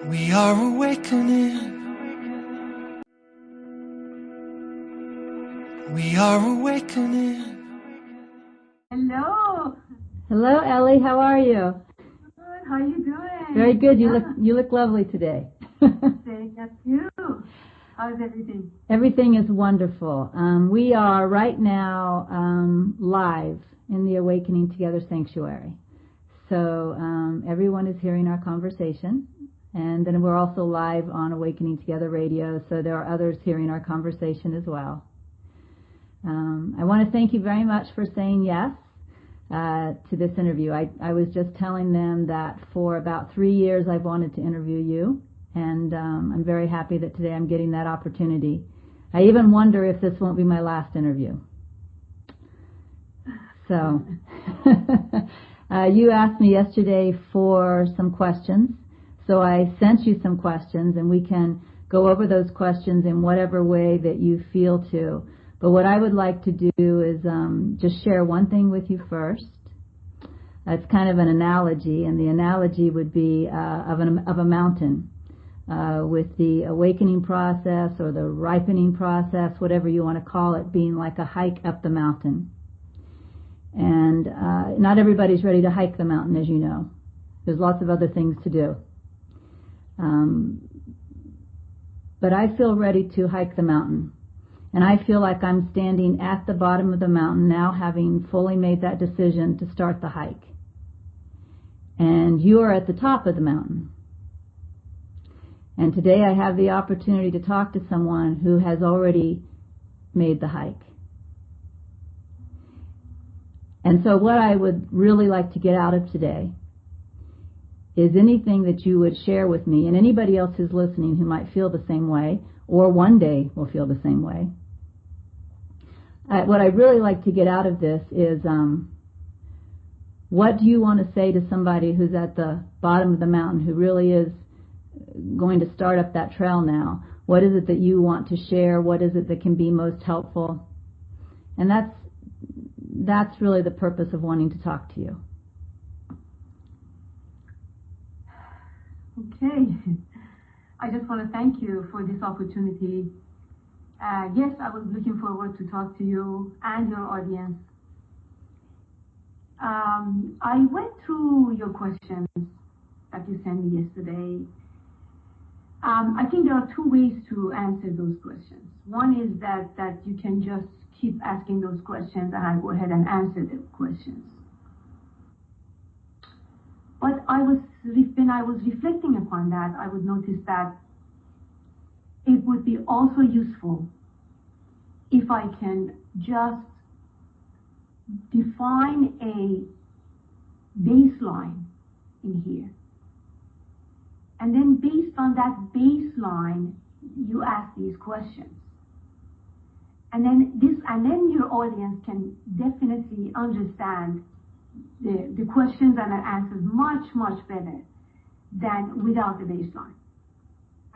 We are awakening. We are awakening. Hello. Hello, Ellie. How are you? Good. How are you doing? Very good. You look lovely today. Thank you. How's everything? Everything is wonderful. We are right now live in the Awakening Together Sanctuary. So everyone is hearing our conversation. And then we're also live on Awakening Together Radio, so there are others hearing our conversation as well. I want to thank you very much for saying yes to this interview. I was just telling them that for about 3 years I've wanted to interview you, and I'm very happy that today I'm getting that opportunity. I even wonder if this won't be my last interview. So, you asked me yesterday for some questions, so I sent you some questions, and we can go over those questions in whatever way that you feel to. But what I would like to do is just share one thing with you first. It's kind of an analogy, and the analogy would be of a mountain, with the awakening process or the ripening process, whatever you want to call it, being like a hike up the mountain. And not everybody's ready to hike the mountain, as you know. There's lots of other things to do. But I feel ready to hike the mountain. And I feel like I'm standing at the bottom of the mountain now, having fully made that decision to start the hike. And you are at the top of the mountain. And today I have the opportunity to talk to someone who has already made the hike. And so what I would really like to get out of today is anything that you would share with me, and anybody else who's listening who might feel the same way, or one day will feel the same way. What I'd really like to get out of this is, what do you want to say to somebody who's at the bottom of the mountain, who really is going to start up that trail now? What is it that you want to share? What is it that can be most helpful? And that's really the purpose of wanting to talk to you. Okay. I just want to thank you for this opportunity. Yes, I was looking forward to talk to you and your audience. I went through your questions that you sent me yesterday. I think there are two ways to answer those questions. One is that you can just keep asking those questions and I go ahead and answer the questions. But when I was reflecting upon that, I would notice that it would be also useful if I can just define a baseline in here. And then based on that baseline, you ask these questions. And then your audience can definitely understand the questions and the answers much, much better than without the baseline.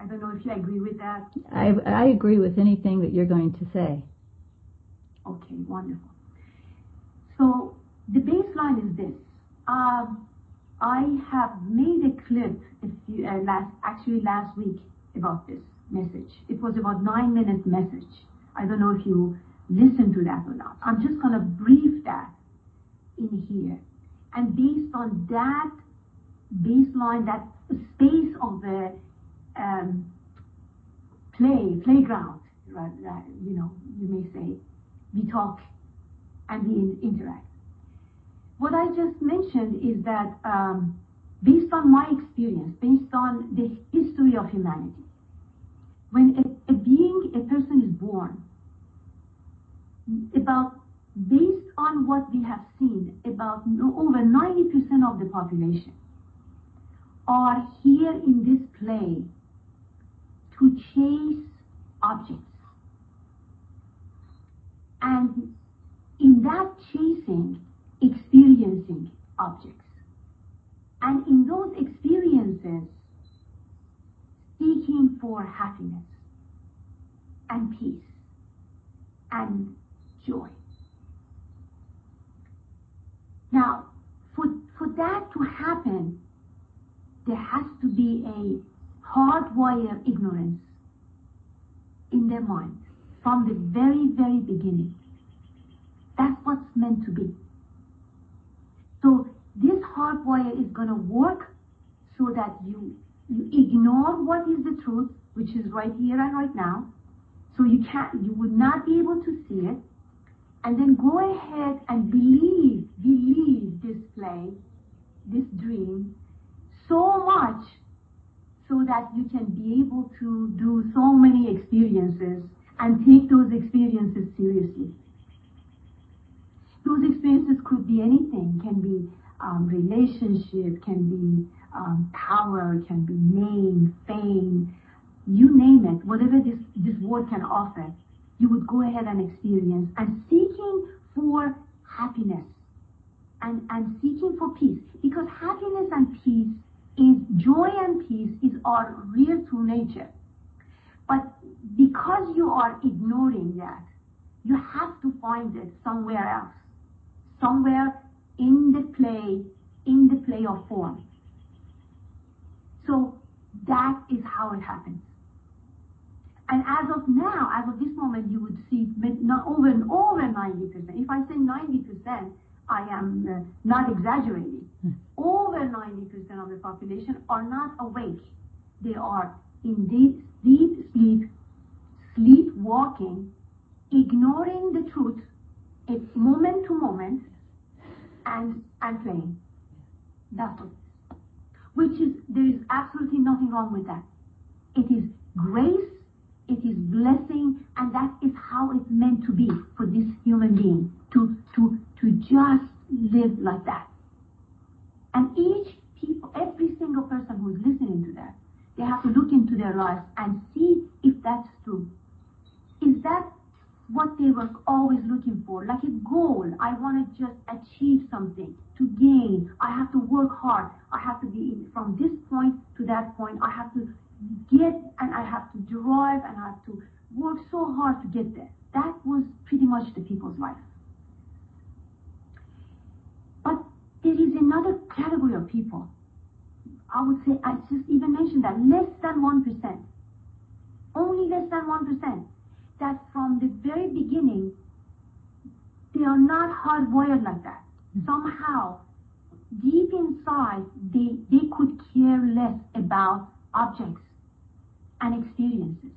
I don't know if you agree with that. I agree with anything that you're going to say. Okay, wonderful. So the baseline is this. I have made a clip last week about this message. It was about 9-minute message. I don't know if you listened to that or not. I'm just going to brief that in here. And based on that baseline, that space of the playground, you may say, we talk and we interact. What I just mentioned is that based on my experience, based on the history of humanity, when a person is born, based on what we have seen, about over 90% of the population are here in this play to chase objects. And in that chasing, experiencing objects. And in those experiences, seeking for happiness and peace and joy. Now, for that to happen, there has to be a hardwire ignorance in their mind from the very, very beginning. That's what's meant to be. So this hardwire is going to work so that you ignore what is the truth, which is right here and right now. So you would not be able to see it. And then go ahead and believe this play, this dream, so much so that you can be able to do so many experiences and take those experiences seriously. Those experiences could be anything, can be relationship, can be power, can be name, fame, you name it, whatever this word can offer, you would go ahead and experience, and seeking for happiness and seeking for peace, because happiness and peace is, joy and peace is our real true nature. But because you are ignoring that, you have to find it somewhere else, somewhere in the play of form. So that is how it happens. And as of now, as of this moment, you would see not over 90%. If I say 90%, I am not exaggerating. Over 90% of the population are not awake. They are in deep sleep, sleepwalking, ignoring the truth, it's moment to moment, and playing. That's what it is. Which is, there is absolutely nothing wrong with that. It is grace, it is blessing, and that is how it's meant to be for this human being, to just live like that. And every single person who's listening to that, they have to look into their lives and see if that's true. Is that what they were always looking for? Like a goal, I want to just achieve something, to gain, I have to work hard, I have to be from this point to that point, I have to get, and I have to drive, and I have to work so hard to get there. That was pretty much the people's life. But there is another category of people. I would say, I just even mentioned that, less than 1%. Only less than 1%. That from the very beginning, they are not hardwired like that. Somehow, deep inside, they could care less about objects and experiences.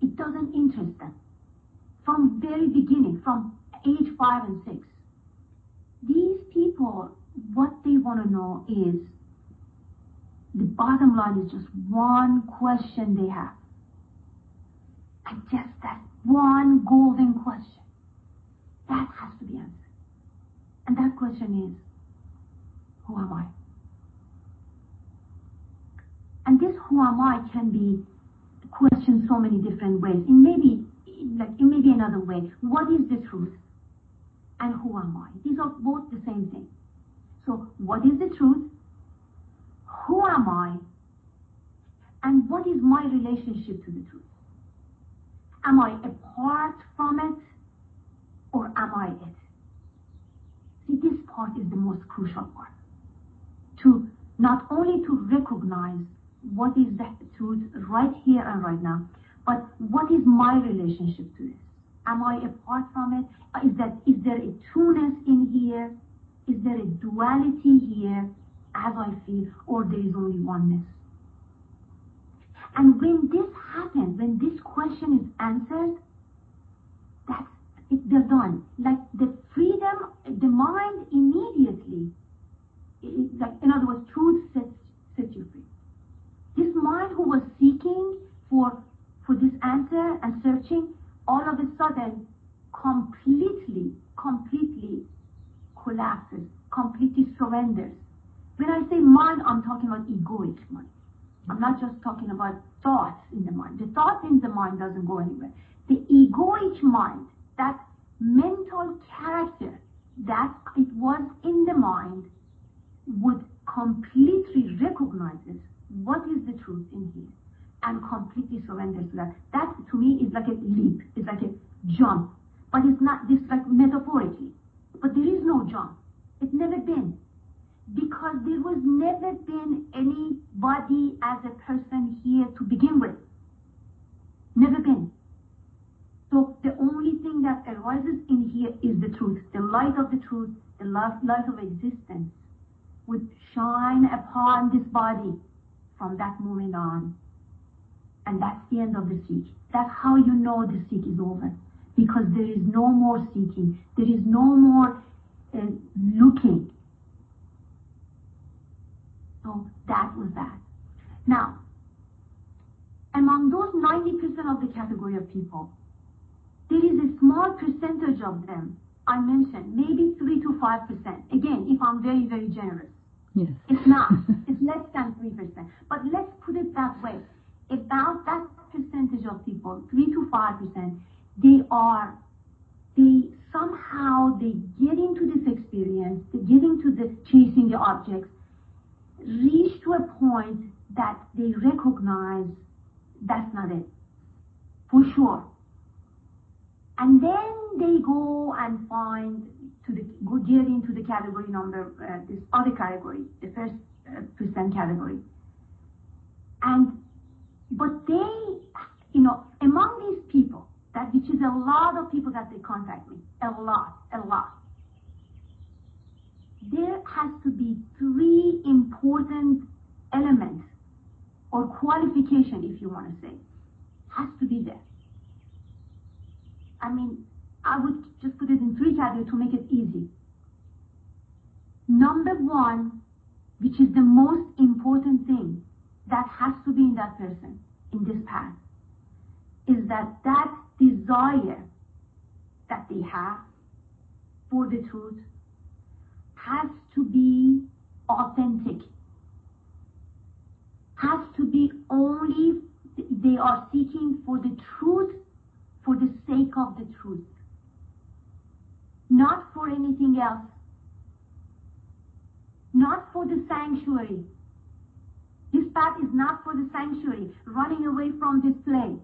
It doesn't interest them. From very beginning, from age 5 and 6. These people, what they want to know is, the bottom line is just one question they have. And just that one golden question. That has to be answered. And that question is, who am I? And this who am I can be questioned so many different ways. It may be another way. What is the truth? And who am I? These are both the same thing. So what is the truth? Who am I? And what is my relationship to the truth? Am I apart from it, or am I it? See, this part is the most crucial part. To not only to recognize what is the truth right here and right now, but what is my relationship to this? Am I apart from it? Is there a trueness in here? Is there a duality here, as I feel, or there is only oneness? And when this happens, when this question is answered, they're done. Like the freedom, the mind immediately, like in other words, truth sets you free. This mind who was seeking for this answer and searching, all of a sudden, completely collapses, completely surrenders. When I say mind, I'm talking about egoic mind. I'm not just talking about thoughts in the mind. The thought in the mind doesn't go anywhere. The egoic mind, that mental character that it was in the mind, would completely recognize what is the truth in here and completely surrender to that. That to me is like a leap. It's like a jump. But it's not this like metaphorically. But there is no jump. It's never been. Because there was never been any body as a person here to begin with. Never been. So the only thing that arises in here is the truth. The light of the truth, the light of existence would shine upon this body from that moment on. And that's the end of the seek. That's how you know the seek is over. Because there is no more seeking. There is no more looking. So that was that. Now, among those 90% of the category of people, there is a small percentage of them, I mentioned, maybe 3 to 5%. Again, if I'm very, very generous. Yes. It's not. It's less than 3%. But let's put it that way. About that percentage of people, 3 to 5%, somehow they get into this experience, they get into the chasing the objects, reach to a point that they recognize that's not it, for sure. And then they go and get into the category number, this other category, the first percent category. But they, among these people, which is a lot of people that they contact me, a lot. There has to be 3 important elements or qualification, if you want to say, has to be there. I mean, I would just put it in 3 categories to make it easy. Number 1, which is the most important thing that has to be in that person, in this path, is that desire that they have for the truth has to be authentic. Has to be only, they are seeking for the truth for the sake of the truth. Not for anything else. Not for the sanctuary. This path is not for the sanctuary, running away from this plane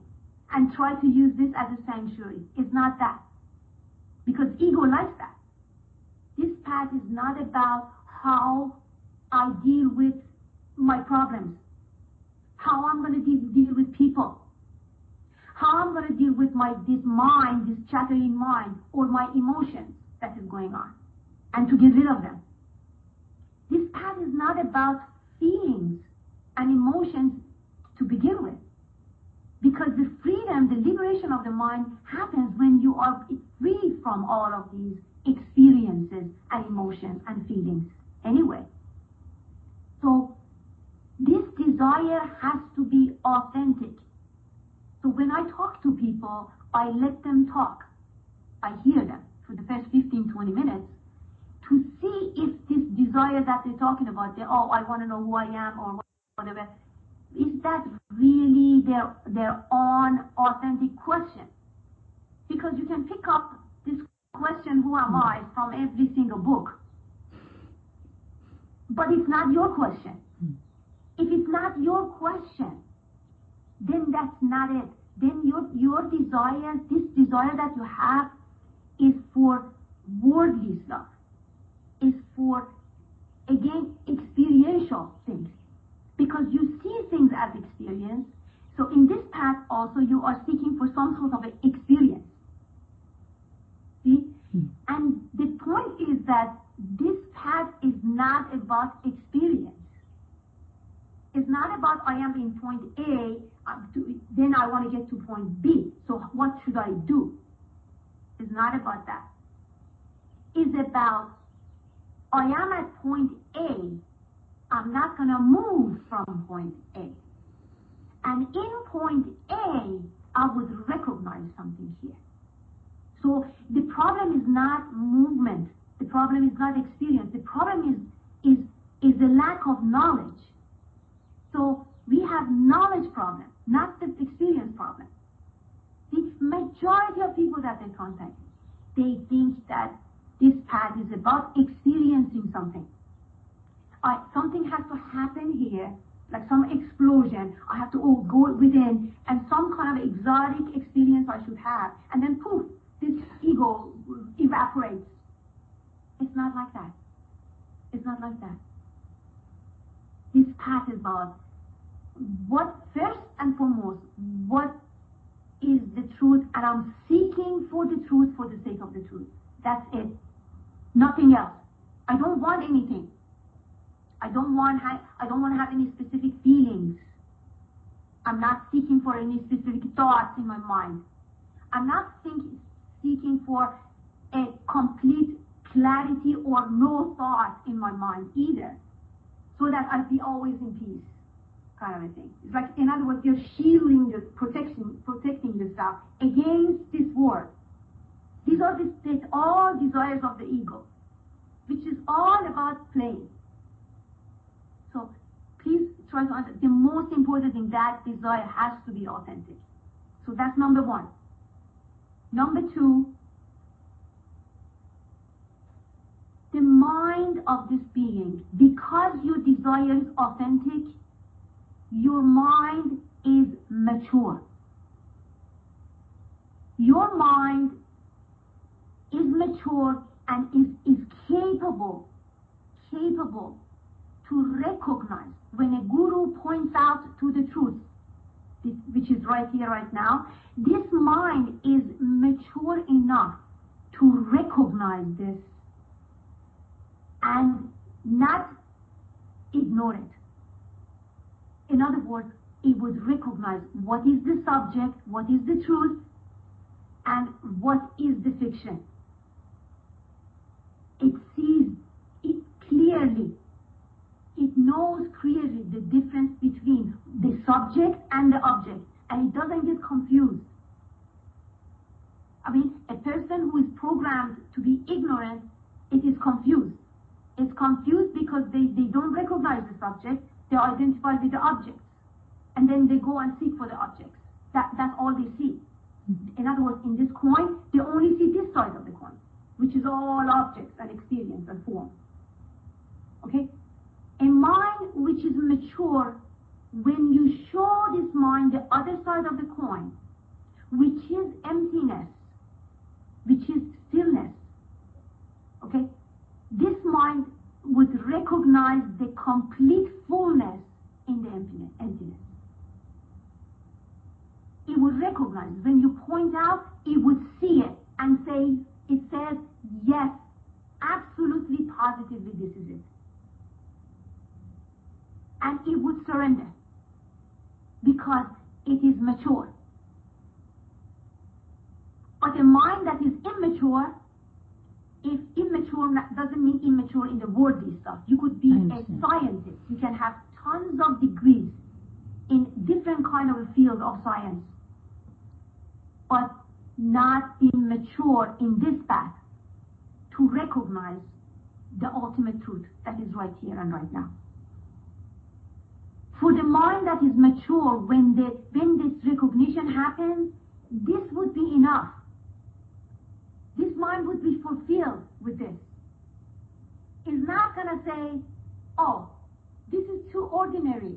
and try to use this as a sanctuary. It's not that. Because ego likes that. This path is not about how I deal with my problems, how I'm going to deal with people, how I'm going to deal with this mind, this chattering mind, or my emotions that is going on, and to get rid of them. This path is not about feelings and emotions to begin with. Because the freedom, the liberation of the mind happens when you are free from all of these experiences and emotions and feelings anyway. So this desire has to be authentic. So when I talk to people, I let them talk. I hear them for the first 15, 20 minutes to see if this desire that they're talking about, I want to know who I am or whatever, is that really their own authentic question? Because you can pick up this question, who am I, from every single book. But it's not your question. If it's not your question, then that's not it. Then your desire, this desire that you have, is for worldly stuff. Is for, again, experiential things. Because you see things as experience. So in this path also you are seeking for some sort of an experience. See? And the point is that this path is not about experience. It's not about I am in point A, then I want to get to point B. So what should I do? It's not about that. It's about I am at point A. I'm not going to move from point A. And in point A, I would recognize something here. So the problem is not movement. The problem is not experience. The problem is the lack of knowledge. So we have knowledge problem, not the experience problem. The majority of people that they contact, they think that this path is about experiencing something. Something has to happen here, like some explosion. I have to go within, and some kind of exotic experience I should have, and then poof, this ego evaporates. It's not like that. It's not like that. This path is about what first and foremost, what is the truth, and I'm seeking for the truth for the sake of the truth. That's it. Nothing else. I don't want anything. I don't want to have any specific feelings. I'm not seeking for any specific thoughts in my mind. I'm not seeking for a complete clarity or no thought in my mind either, so that I'll be always in peace, kind of a thing. It's like, in other words, you're shielding the protecting yourself against this world. These are all desires of the ego, which is all about playing. So please try to understand, the most important thing, that desire has to be authentic. So that's number one. Number two, the mind of this being, because your desire is authentic, your mind is mature. Your mind is mature and is capable to recognize when a guru points out to the truth, which is right here, right now. This mind is mature enough to recognize this and not ignore it. In other words, it would recognize what is the subject, what is the truth, and what is the fiction. It sees it clearly. It knows clearly the difference between the subject and the object, and it doesn't get confused. I mean, a person who is programmed to be ignorant, it is confused. It's confused because they don't recognize the subject, they are identified with the objects, and then they go and seek for the objects. That's all they see. In other words, in this coin, they only see this side of the coin, which is all objects and experience and form. Okay? A mind which is mature, when you show this mind the other side of the coin, which is emptiness, which is stillness, okay, this mind would recognize the complete fullness in the emptiness. It would recognize, when you point out, it would see it and say, it says, yes, absolutely, positively, this is it. And it would surrender because it is mature. But a mind that is immature, if immature doesn't mean immature in the worldly stuff. You could be a scientist. You can have tons of degrees in different kind of a field of science, but not being mature in this path to recognize the ultimate truth that is right here and right now. For the mind that is mature, when this recognition happens, this would be enough. This mind would be fulfilled with this. It's not going to say, oh, this is too ordinary.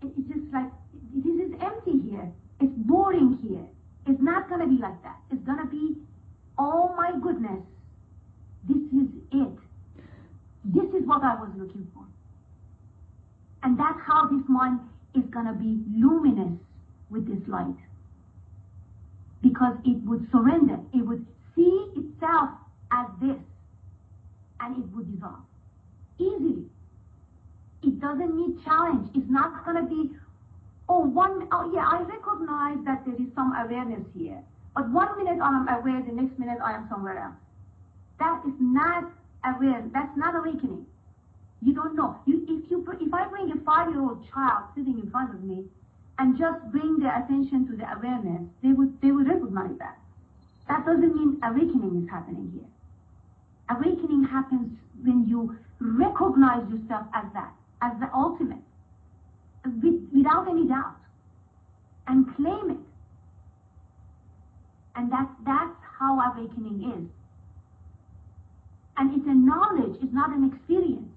It's just like, this is empty here. It's boring here. It's not going to be like that. It's going to be, oh my goodness, this is it. This is what I was looking for. And that's how this mind is going to be luminous with this light. Because it would surrender. It would see itself as this. And it would dissolve. Easily. It doesn't need challenge. It's not going to be, oh yeah, I recognize that there is some awareness here. But 1 minute I'm aware, the next minute I am somewhere else. That is not aware. That's not awakening. You don't know. If I bring a 5-year-old child sitting in front of me and just bring their attention to the awareness, they would recognize that. That doesn't mean awakening is happening here. Awakening happens when you recognize yourself as that, as the ultimate, without any doubt, and claim it. And that's how awakening is. And it's a knowledge, it's not an experience.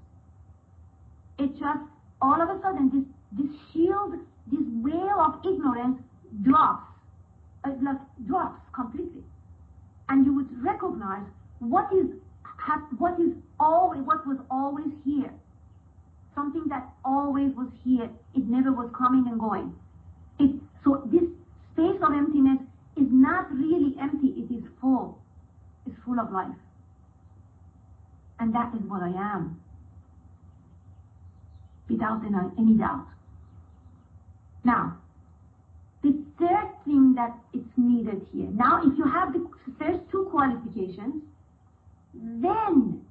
It just, all of a sudden, this shield, this veil of ignorance drops completely. And you would recognize what was always here. Something something that always was here. It never was coming and going. So this space of emptiness is not really empty. It is full. It's full of life. And that is what I am, without any doubt. Now, the third thing that is needed here. Now, if you have the first two qualifications, then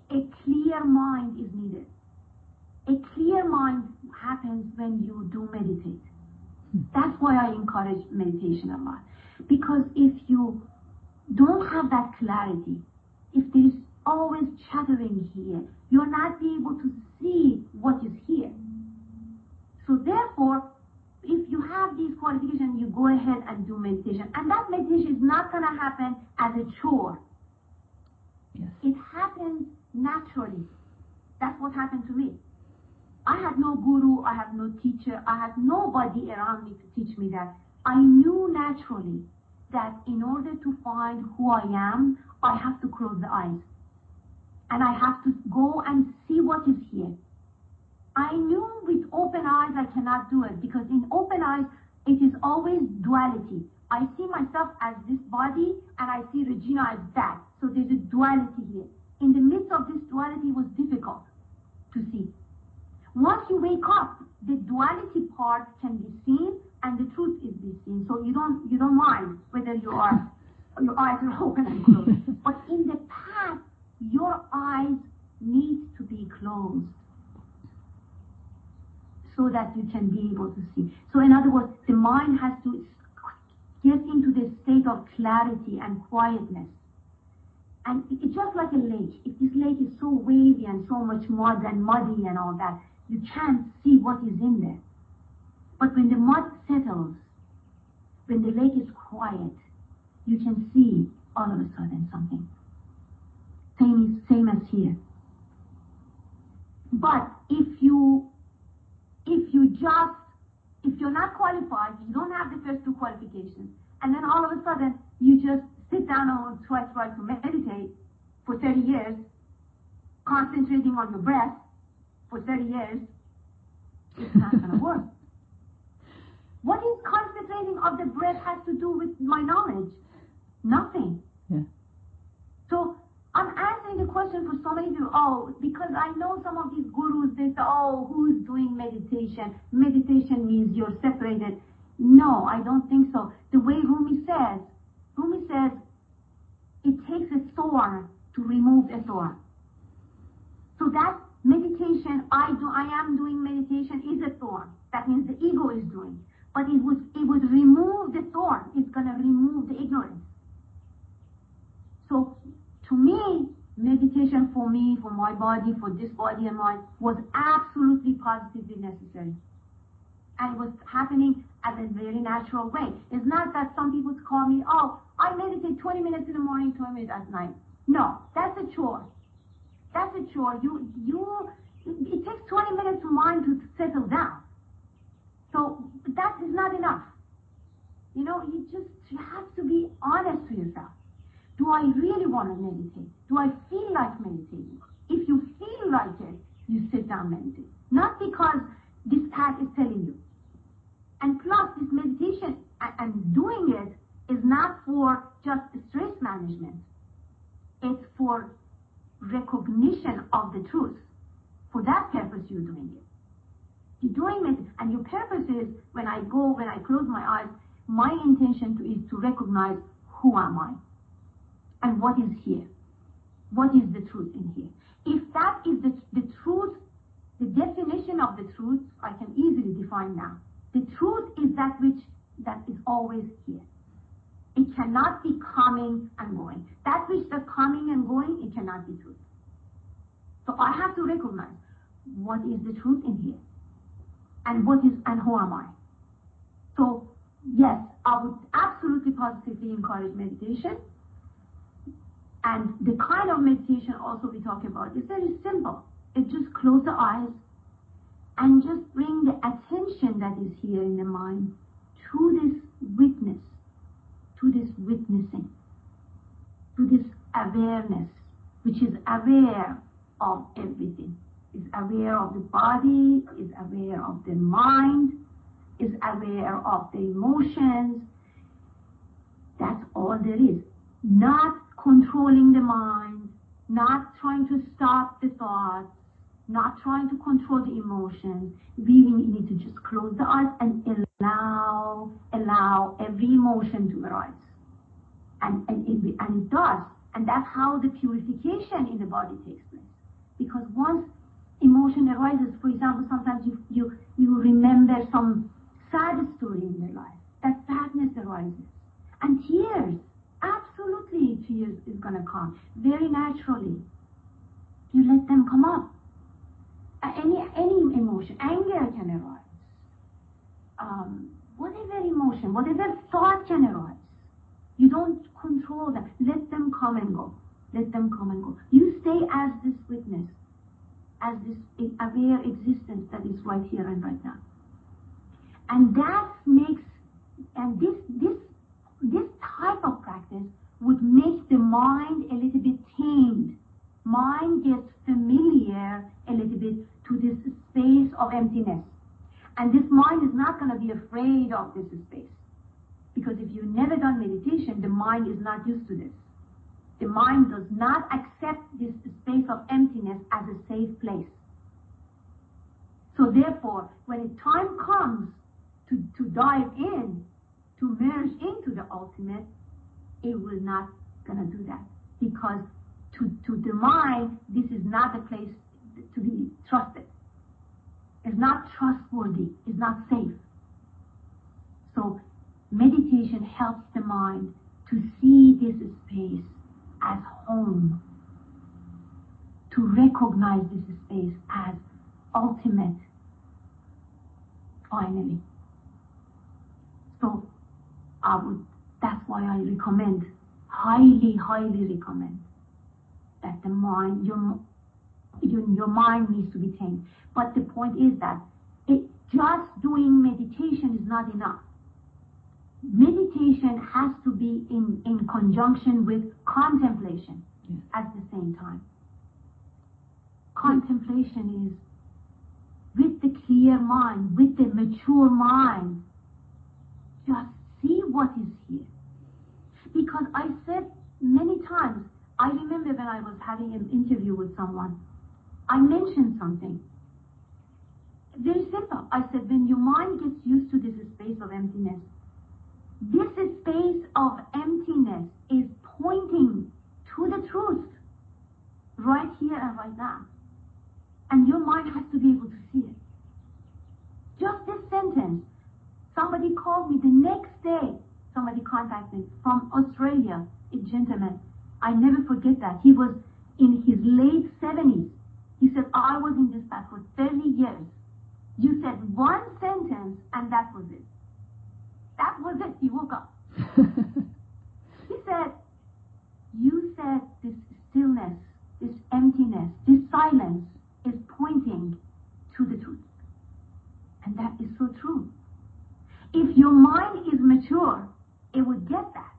a clear mind is needed. A clear mind happens when you do meditate. That's why I encourage meditation a lot. Because if you don't have that clarity, if there is always chattering here, you're not able to see what is here. So therefore, if you have these qualifications, you go ahead and do meditation. And that meditation is not going to happen as a chore. Yes. It happens naturally. That's what happened to me. I had no guru, I had no teacher, I had nobody around me to teach me that. I knew naturally that in order to find who I am, I have to close the eyes. And I have to go and see what is here. I knew with open eyes I cannot do it, because in open eyes it is always duality. I see myself as this body and I see Regina as that. So there's a duality here. In the midst of this duality, it was difficult to see. Once you wake up, the duality part can be seen and the truth is be seen. So you don't mind whether your eyes are open and closed. But in the past, your eyes need to be closed so that you can be able to see. So in other words, the mind has to get into this state of clarity and quietness. And it's just like a lake. If this lake is so wavy and so much mud and muddy and all that, you can't see what is in there. But when the mud settles, when the lake is quiet, you can see all of a sudden something. Same as here. But if you're not qualified, you don't have the first two qualifications, and then all of a sudden you just sit down and try to meditate for 30 years, concentrating on your breath for 30 years, it's not going to work. What is concentrating of the breath has to do with my knowledge? Nothing. Yeah. So I'm answering the question for so many people, because I know some of these gurus, they say, who's doing meditation? Meditation means you're separated. No, I don't think so. The way Rumi says, it takes a thorn to remove a thorn. So that meditation, I am doing meditation is a thorn. That means the ego is doing. But it would remove the thorn. It's going to remove the ignorance. So to me, meditation for me, for my body, for this body and mind, was absolutely positively necessary. And it was happening as a very natural way. It's not that some people call me, I meditate 20 minutes in the morning, 20 minutes at night. No, that's a chore. That's a chore. It takes 20 minutes for mind to settle down. So that is not enough. You have to be honest to yourself. Do I really want to meditate? Do I feel like meditating? If you feel like it, you sit down and meditate. Not because this path is telling you. And plus, this meditation and doing it is not for just stress management. It's for recognition of the truth. For that purpose, you're doing it. You're doing it, and your purpose is, when I close my eyes, my intention is to recognize who am I and what is here. What is the truth in here? If that is the truth, the definition of the truth, I can easily define now. The truth is that is always here. It cannot be coming and going. That which is coming and going, it cannot be truth. So I have to recognize what is the truth in here, and who am I. So yes, I would absolutely positively encourage meditation. And the kind of meditation also we talk about is very simple. It just close the eyes and just bring the attention that is here in the mind to this witness, to this witnessing, to this awareness, which is aware of everything. is aware of the body, is aware of the mind, is aware of the emotions. That's all there is. Not controlling the mind, not trying to stop the thoughts, not trying to control the emotions. We need to just close the eyes and allow every emotion to arise. And it does. And that's how the purification in the body takes place. Because once emotion arises, for example, sometimes you remember some sad story in your life. That sadness arises. And tears, absolutely tears is going to come. Very naturally. You let them come up. Any emotion, anger can arise. Whatever emotion, whatever thought can arise. You don't control them. Let them come and go. Let them come and go. You stay as this witness, as this aware existence that is right here and right now. And that makes, and this type of practice would make the mind a little bit tamed. Mind gets familiar a little bit to this space of emptiness. And this mind is not going to be afraid of this space. Because if you've never done meditation, the mind is not used to this. The mind does not accept this space of emptiness as a safe place. So therefore, when the time comes to dive in, to merge into the ultimate, it will not going to do that. Because to the mind, this is not a place to be trusted. It's not trustworthy. It's not safe. So meditation helps the mind to see this space as home, to recognize this space as ultimate, finally. So that's why I recommend, highly recommend, that the mind, your mind needs to be tamed. But the point is that just doing meditation is not enough. Meditation has to be in conjunction with contemplation at the same time. Contemplation is with the clear mind, with the mature mind. Just see what is here. Because I said many times, I remember when I was having an interview with someone, I mentioned something. Very simple. I said, when your mind gets used to this space of emptiness, this space of emptiness is pointing to the truth right here and right now. And your mind has to be able to see it. Just this sentence. Somebody called me the next day. Somebody contacted me from Australia, a gentleman. I never forget that. He was in his late 70s. He said, I was in this path for 30 years. You said one sentence and that was it. That was it. He woke up. He said, you said this stillness, this emptiness, this silence is pointing to the truth. And that is so true. If your mind is mature, it would get that.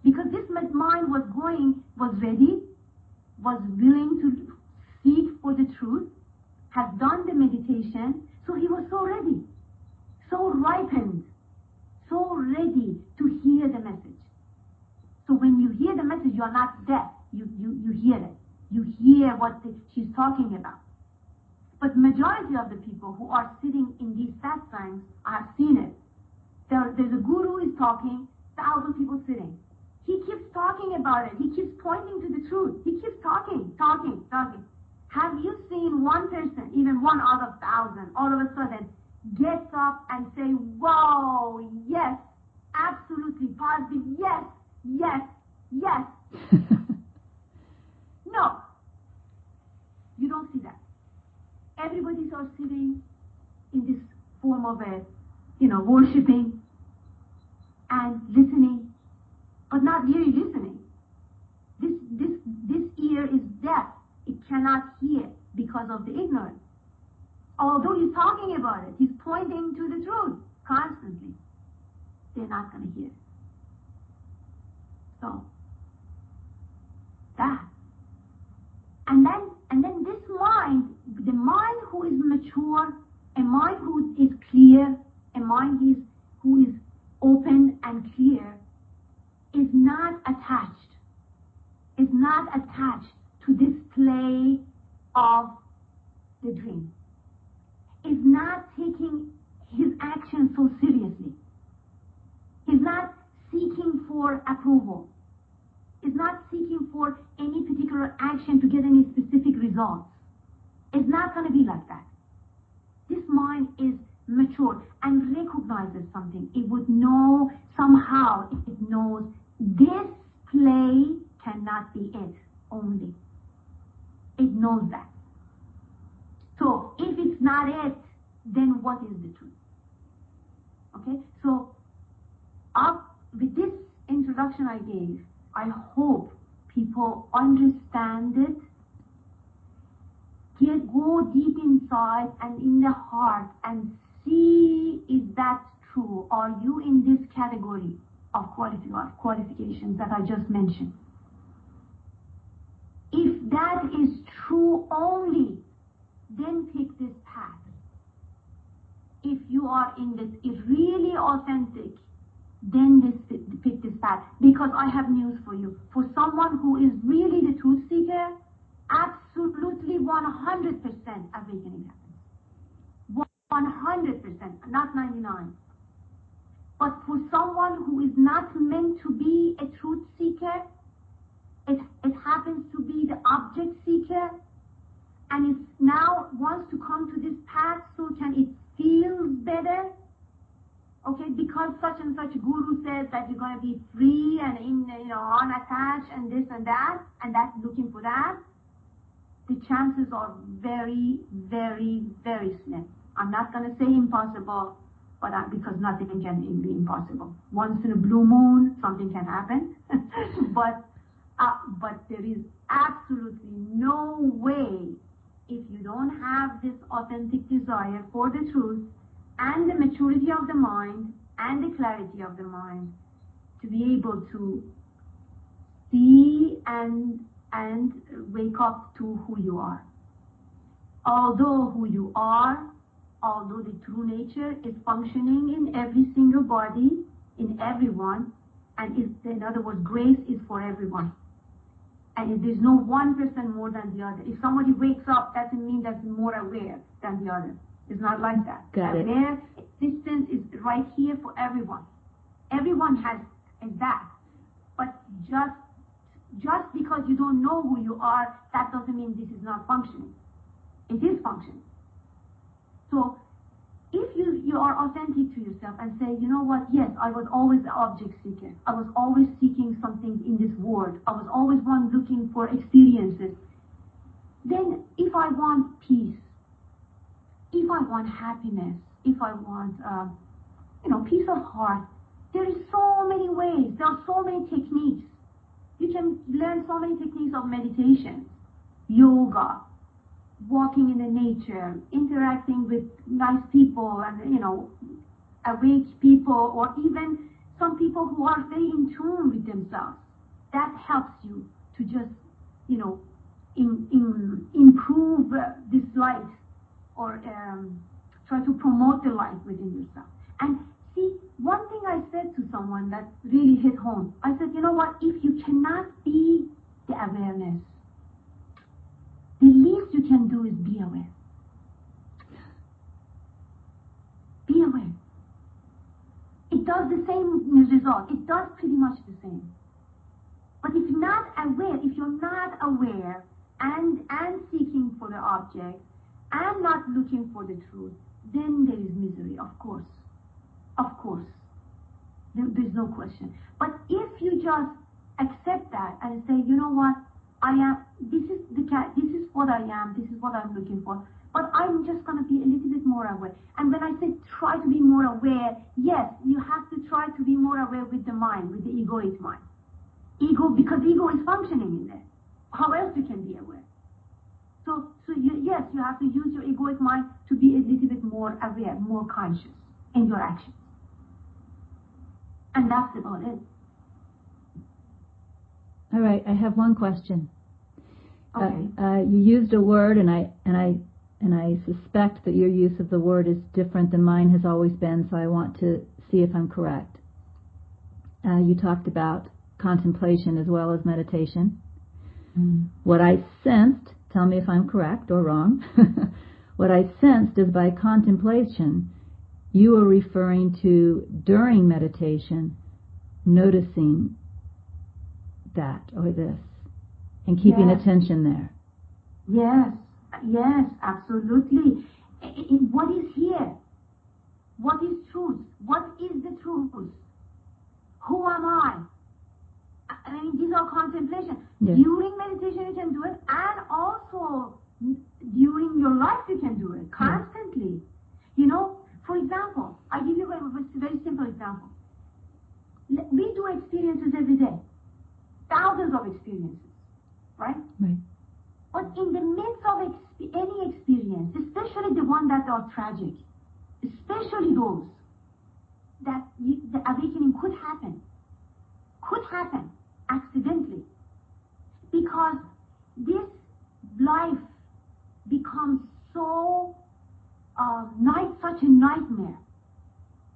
Because this mind was ready, was willing to seek for the truth, has done the meditation, so he was so ready, so ripened, so ready to hear the message. So when you hear the message, you are not deaf. You hear it. You hear what she's talking about. But majority of the people who are sitting in these satsangs, I have seen it. There's a guru who is talking, 1,000 people sitting. He keeps talking about it. He keeps pointing to the truth. He keeps talking. Have you seen one person, even one out of 1,000, all of a sudden gets up and say, "Wow, yes, absolutely, positive, yes." No, you don't see that. Everybody's all sitting in this form of worshipping and listening, but not really listening. This ear is deaf. It cannot hear because of the ignorance. Although he's talking about it, he's pointing to the truth constantly. They're not going to hear. So that, and then this mind the dream, is not taking his action so seriously. He's not seeking for approval. Is not seeking for any particular action to get any specific results. It's not going to be like that. This mind is mature and recognizes something. It would know somehow, it knows this play cannot be it only. It knows that. So if it's not it, then what is the truth? Okay, so with this introduction I gave, I hope people understand it, go deep inside and in the heart and see if that's true. Are you in this category of qualifications that I just mentioned? If that is true only, then pick this path. If you are in this, if really authentic, then pick this path. Because I have news for you. For someone who is really the truth seeker, absolutely 100% awakening happens. 100%, not 99. But for someone who is not meant to be a truth seeker, it happens to be the object seeker, and it now wants to come to this path so can it feel better. Okay, because such and such guru says that you're going to be free and unattached and this and that's looking for that. The chances are very, very, very slim. I'm not going to say impossible, but because nothing can be impossible. Once in a blue moon, something can happen, but there is absolutely no way, if you don't have this authentic desire for the truth and the maturity of the mind and the clarity of the mind, to be able to see and wake up to who you are. Although who you are, although the true nature is functioning in every single body, in everyone, and in other words, grace is for everyone. And there's no one person more than the other. If somebody wakes up, doesn't mean that's more aware than the other. It's not like that. Got it. Aware existence is right here for everyone. Everyone has that. But just because you don't know who you are, that doesn't mean this is not functioning. It is functioning. So if you are authentic to yourself and say, you know what, yes, I was always the object seeker. I was always seeking something in this world. I was always one looking for experiences. Then if I want peace, if I want happiness, if I want, peace of heart, there is so many ways. There are so many techniques. You can learn so many techniques of meditation, yoga, walking in the nature, interacting with nice people and, awake people, or even some people who are very in tune with themselves. That helps you to just, improve this light, or try to promote the light within yourself. And see, one thing I said to someone that really hit home, I said, you know what, if you cannot be the awareness, the least you can do is be aware. Be aware. It does the same result. It does pretty much the same. But if you're not aware and seeking for the object and not looking for the truth, then there is misery, of course. Of course. There's no question. But if you just accept that and say, you know what, I am, this is what I am, this is what I'm looking for, but I'm just going to be a little bit more aware. And when I say try to be more aware, yes, you have to try to be more aware with the mind, with the egoic mind. Because ego is functioning in there. How else you can be aware? So yes, you have to use your egoic mind to be a little bit more aware, more conscious in your actions. And that's about it. All right, I have one question. Okay. You used a word, and I suspect that your use of the word is different than mine has always been, so I want to see if I'm correct. You talked about contemplation as well as meditation. What I sensed, tell me if I'm correct or wrong, what I sensed is by contemplation, you were referring to during meditation, noticing that or this, and keeping attention there. Yes, absolutely. What is here? What is truth? What is the truth? Who am I? I mean, these are contemplation. Yes. During meditation you can do it, and also during your life you can do it constantly. You know, for example, I give you a very simple example. We do experiences every day. Thousands of experiences, right? Right. But in the midst of any experience, especially the ones that are tragic, especially those that the awakening could happen accidentally, because this life becomes so such a nightmare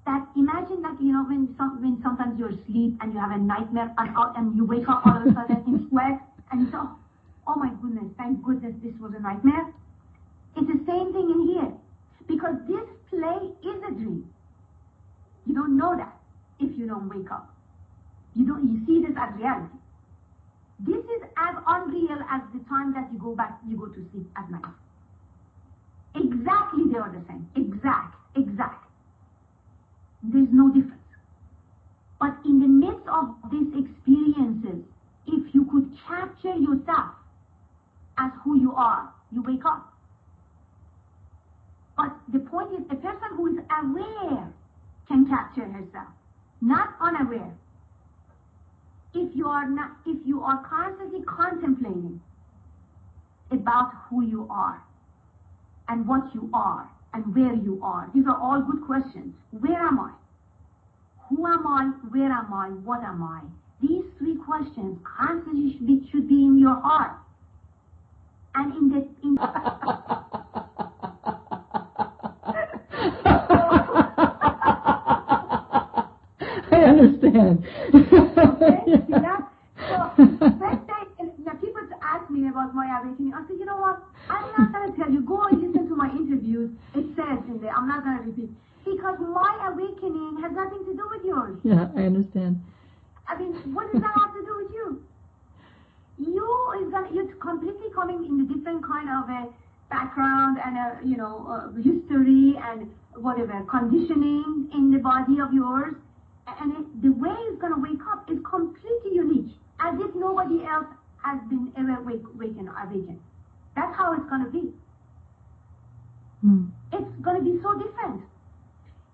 that imagine that, you know, when sometimes you're asleep and you have a nightmare and you wake up all of a sudden in sweat and you say, oh my goodness, thank goodness this was a nightmare. It's the same thing in here, because this play is a dream. You don't know that if you don't wake up. You see this as reality. This is as unreal as the time that you go to sleep at night. Exactly, they are the same. Exact. There's no difference. But in the midst of these experiences, if you could capture yourself as who you are, you wake up. But the point is, a person who is aware can capture herself, not unaware. If you are constantly contemplating about who you are and what you are and where you are, these are all good questions. Where am I? Who am I? Where am I? What am I? These three questions constantly should be in your heart. And I understand. Okay, see that? So, now people ask me about my awakening. I said, you know what? I'm not going to tell you. Go and listen to my interviews. It says in there. I'm not going to repeat. Because my awakening has nothing to do with yours. Yeah, I understand. I mean, what does that have to do with you? You're completely coming in a different kind of a background and a history and whatever conditioning in the body of yours, and the way it's going to wake up is completely unique, as if nobody else has been ever awakened. That's how it's going to be. It's going to be so different.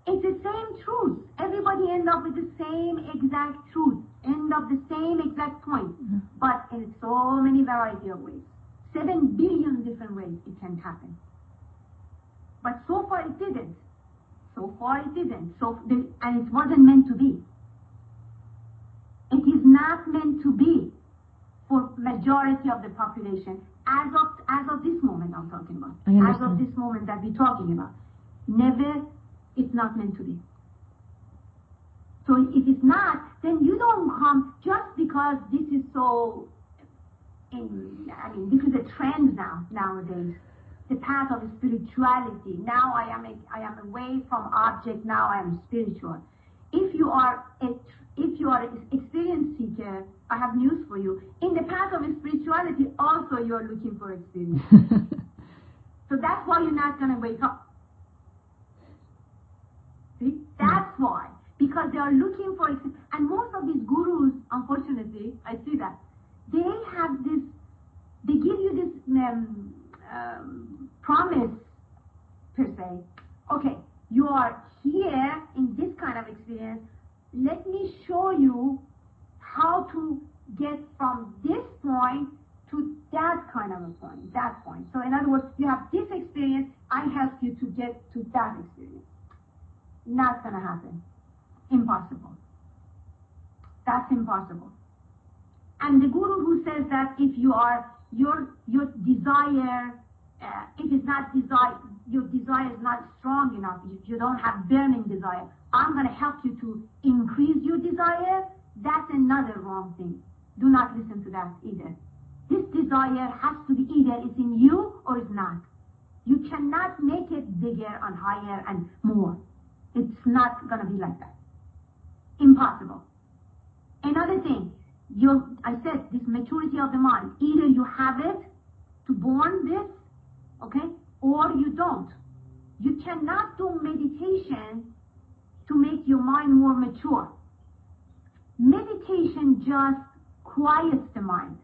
It's the same truth. Everybody ends up with the same exact truth, end up the same exact point, but in so many variety of ways. 7 billion different ways it can happen. But so far it didn't. And it wasn't meant to be. It is not meant to be for majority of the population as of this moment I'm talking about. As of this moment that we're talking about. Never, it's not meant to be. So if it's not, then you don't come just because this is so, this is a trend nowadays. The path of spirituality. Now I am away from object, now I am spiritual. If you are an experience seeker, I have news for you. In the path of spirituality also you are looking for experience. So that's why you're not going to wake up. See? That's why. Because they are looking for experience. And most of these gurus, unfortunately, I see that, they give you this promise, per se. Okay, you are here in this kind of experience. Let me show you how to get from this point to that kind of a point, that point. So in other words, you have this experience, I help you to get to that experience. Not going to happen. Impossible. That's impossible. And the guru who says that if you are, your desire, if it's not desire, your desire is not strong enough, if you don't have burning desire, I'm going to help you to increase your desire, that's another wrong thing. Do not listen to that either. This desire has to be either it's in you or it's not. You cannot make it bigger and higher and more. It's not going to be like that. Impossible. Another thing, I said this maturity of the mind. Either you have it to born this, okay, or you don't. You cannot do meditation to make your mind more mature. Meditation just quiets the mind.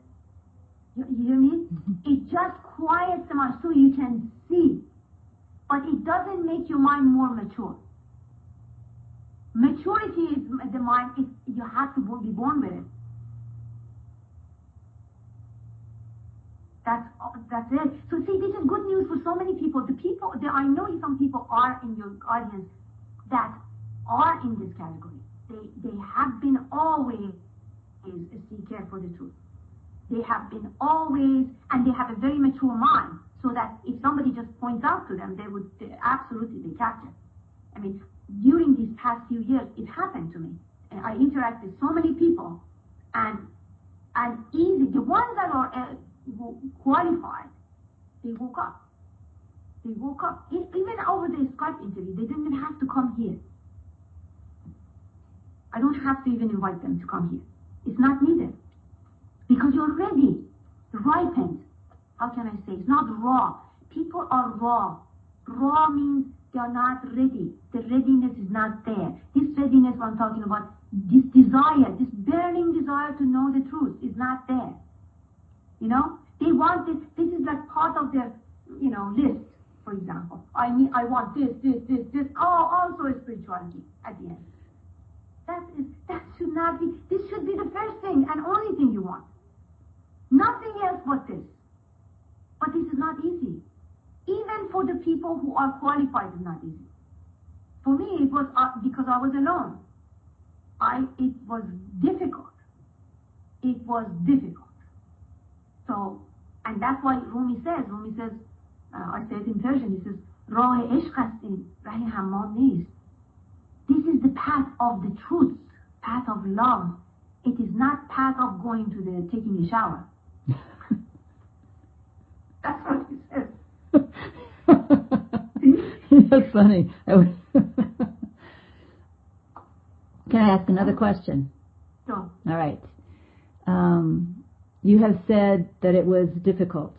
You hear me? It just quiets the mind so you can see. But it doesn't make your mind more mature. Maturity is the mind, you have to be born with it. That's it. So see, this is good news for so many people. I know some people are in your audience that are in this category. They have been always a seeker for the truth. They have been always, and they have a very mature mind, so that if somebody just points out to them, they absolutely catch it. I mean, during these past few years, it happened to me. And I interact with so many people, and easy, the ones that are qualified, they woke up. They woke up. Even over the Skype interview, they didn't even have to come here. I don't have to even invite them to come here. It's not needed. Because you're ready, ripened. How can I say? It's not raw. People are raw. Raw means they are not ready. The readiness is not there. This readiness I'm talking about, this desire, this burning desire to know the truth is not there. You know? They want this. This is like part of their, list, for example. I want this. Also spirituality at the end. That should not be, this should be the first thing and only thing you want. Nothing else but this. But this is not easy. Even for the people who are qualified, it's not easy. For me, it was because I was alone. It was difficult. It was difficult. So, and that's why Rumi says, I say it in Persian, he says, Rah ishq astin, rahi hammam neez. This is the path of the truth, path of love. It is not path of going to taking a shower. That's what he says. That's funny. Can I ask another question? Sure. All right. You have said that it was difficult.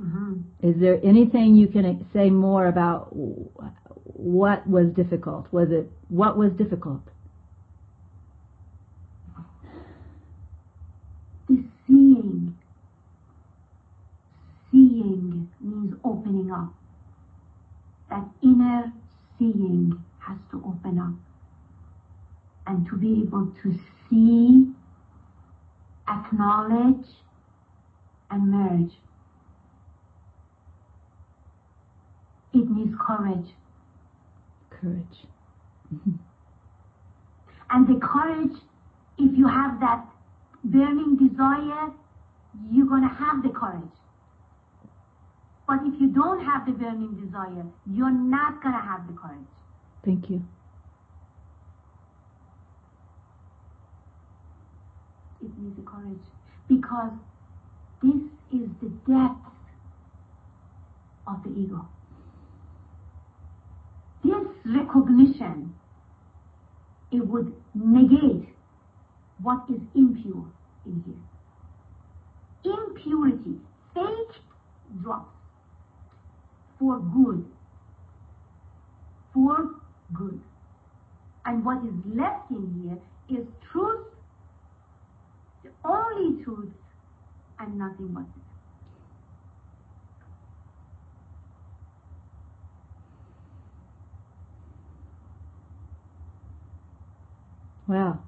Mm-hmm. Is there anything you can say more about what was difficult? What was difficult? The seeing. Seeing means opening up. That inner seeing has to open up. And to be able to see, acknowledge, and merge. It needs courage. Courage. Mm-hmm. And the courage, if you have that burning desire, you're going to have the courage. But if you don't have the burning desire, you're not going to have the courage. Thank you. It needs the courage. Because this is the depth of the ego. This recognition, it would negate what is impure in here. Impurity, fake drops for good. For good. And what is left in here is truth, the only truth, and nothing but it. Wow.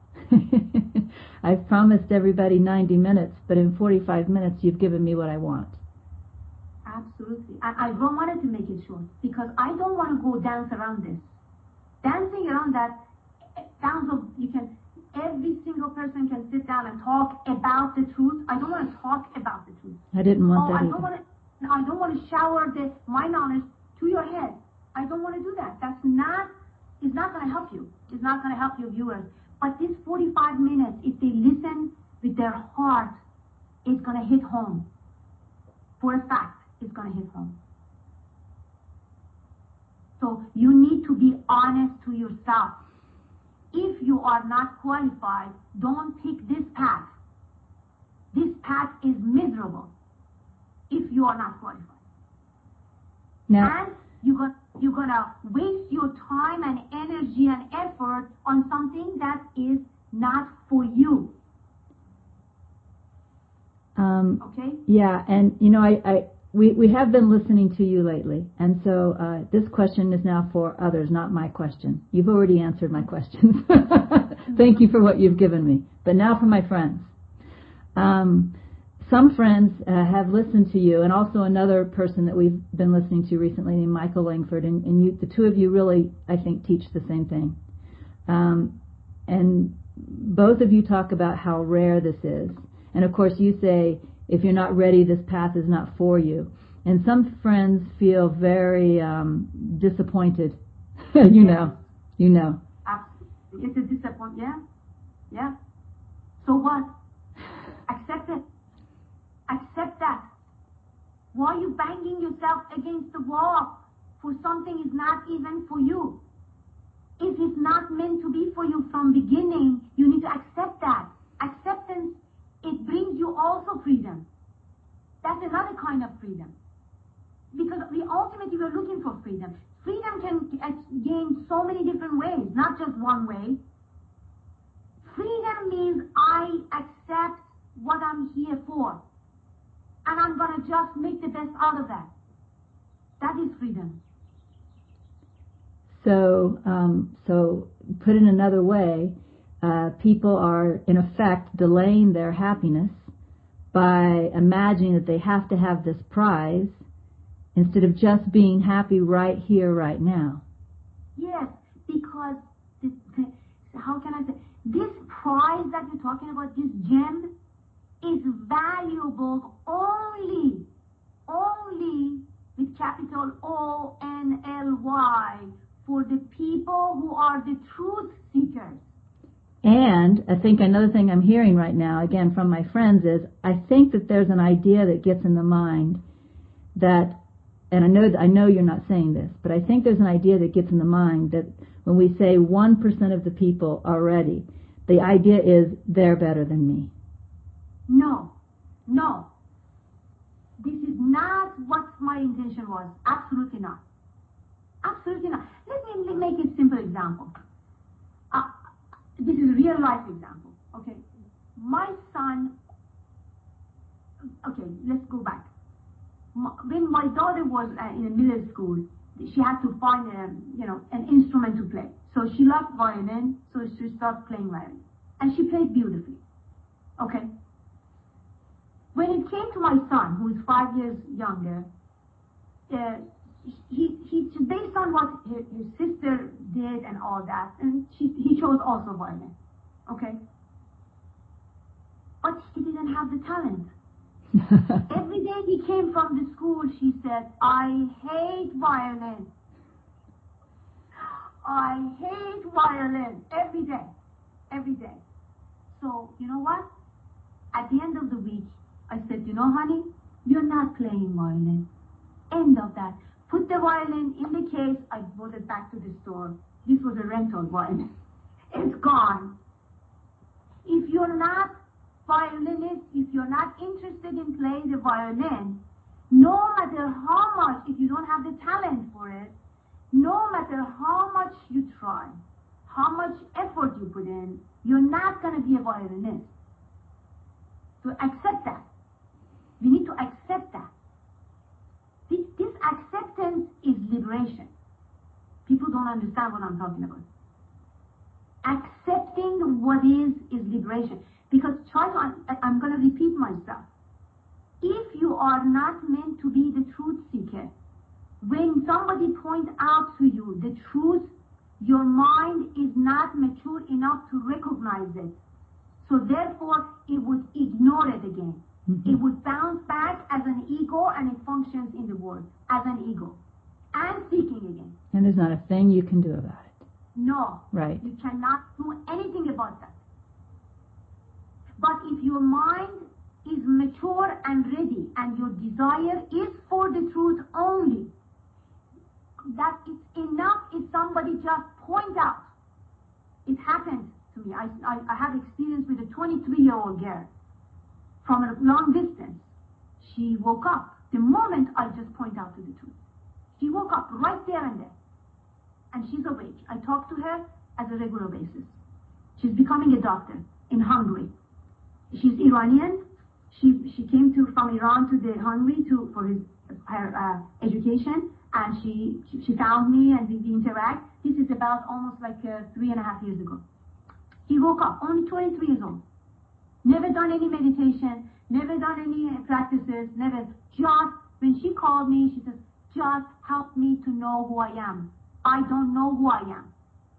I've promised everybody 90 minutes, but in 45 minutes you've given me what I want. Absolutely. I don't want to make it short because I don't want to go dance around this. Dancing around that sounds of, every single person can sit down and talk about the truth. I don't want to talk about the truth. I didn't want that I either. don't want to shower my knowledge to your head. I don't want to do that. It's not going to help you. It's not going to help your viewers. But this 45 minutes, if they listen with their heart, it's going to hit home. For a fact, it's going to hit home. So you need to be honest to yourself. If you are not qualified, don't pick this path. This path is miserable if you are not qualified. Now, And you're gonna waste your time and energy and effort on something that is not for you. Okay? Yeah, and you know, we have been listening to you lately, and so this question is now for others, not my question. You've already answered my questions. Thank you for what you've given me. But now for my friends. Some friends have listened to you, and also another person that we've been listening to recently named Michael Langford, and you, the two of you really, I think, teach the same thing. And both of you talk about how rare this is. And of course you say, if you're not ready, this path is not for you. And some friends feel very disappointed. You know. Absolutely. It's a disappointment, yeah. So what? Accept it. Accept that. Why are you banging yourself against the wall for something is not even for you? If it's not meant to be for you from beginning, you need to accept that. Acceptance, it brings you also freedom. That's another kind of freedom. Because ultimately we're looking for freedom. Freedom can gain so many different ways, not just one way. Freedom means I accept what I'm here for. And I'm going to just make the best out of that. That is freedom. So put in another way, people are, in effect, delaying their happiness by imagining that they have to have this prize instead of just being happy right here, right now. Yes, because, how can I say, this prize that you're talking about, this gem, is valuable only with capital O-N-L-Y for the people who are the truth seekers. And I think another thing I'm hearing right now, again from my friends, is I think that there's an idea that gets in the mind that, and I know you're not saying this, but I think there's an idea that gets in the mind that when we say 1% of the people are ready, the idea is they're better than me. No. This is not what my intention was. Absolutely not. Absolutely not. Let me make a simple example. This is a real life example. Okay. My son, okay, let's go back. When my daughter was in middle school, she had to find an instrument to play. So she loved violin, so she started playing violin. And she played beautifully. Okay. When it came to my son, who is 5 years younger, he based on what his sister did and all that, and he chose also violin. Okay? But he didn't have the talent. Every day he came from the school, she said, I hate violin. I hate violin. Every day. So, you know what? At the end of the week, I said, you know, honey, you're not playing violin. End of that. Put the violin in the case. I brought it back to the store. This was a rental violin. It's gone. If you're not violinist, if you're not interested in playing the violin, no matter how much, if you don't have the talent for it, no matter how much you try, how much effort you put in, you're not going to be a violinist. So accept that. We need to accept that. This acceptance is liberation. People don't understand what I'm talking about. Accepting what is liberation. Because I'm going to repeat myself. If you are not meant to be the truth seeker, when somebody points out to you the truth, your mind is not mature enough to recognize it. So therefore, it would ignore it again. Mm-hmm. It would bounce back as an ego, and it functions in the world as an ego. And seeking again. And there's not a thing you can do about it. No. Right. You cannot do anything about that. But if your mind is mature and ready, and your desire is for the truth only, that it's enough if somebody just point out. It happened to me. I had experience with a 23-year-old girl from a long distance. She woke up the moment I just point out to the truth. She woke up right there and there. And she's awake. I talk to her as a regular basis. She's becoming a doctor in Hungary. She's Iranian. She came from Iran to the Hungary for her education, and she found me and we interact. This is about almost like 3.5 years ago. He woke up, only 23 years old. Never done any meditation, never done any practices, never. Just, when she called me, she says, just help me to know who I am. I don't know who I am.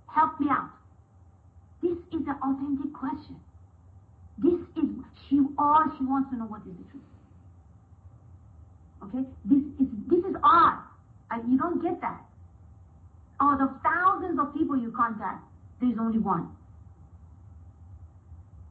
Help me out. This is an authentic question. This is, all she wants to know what is the truth. Okay? This is odd. You don't get that. Out of thousands of people you contact, there's only one.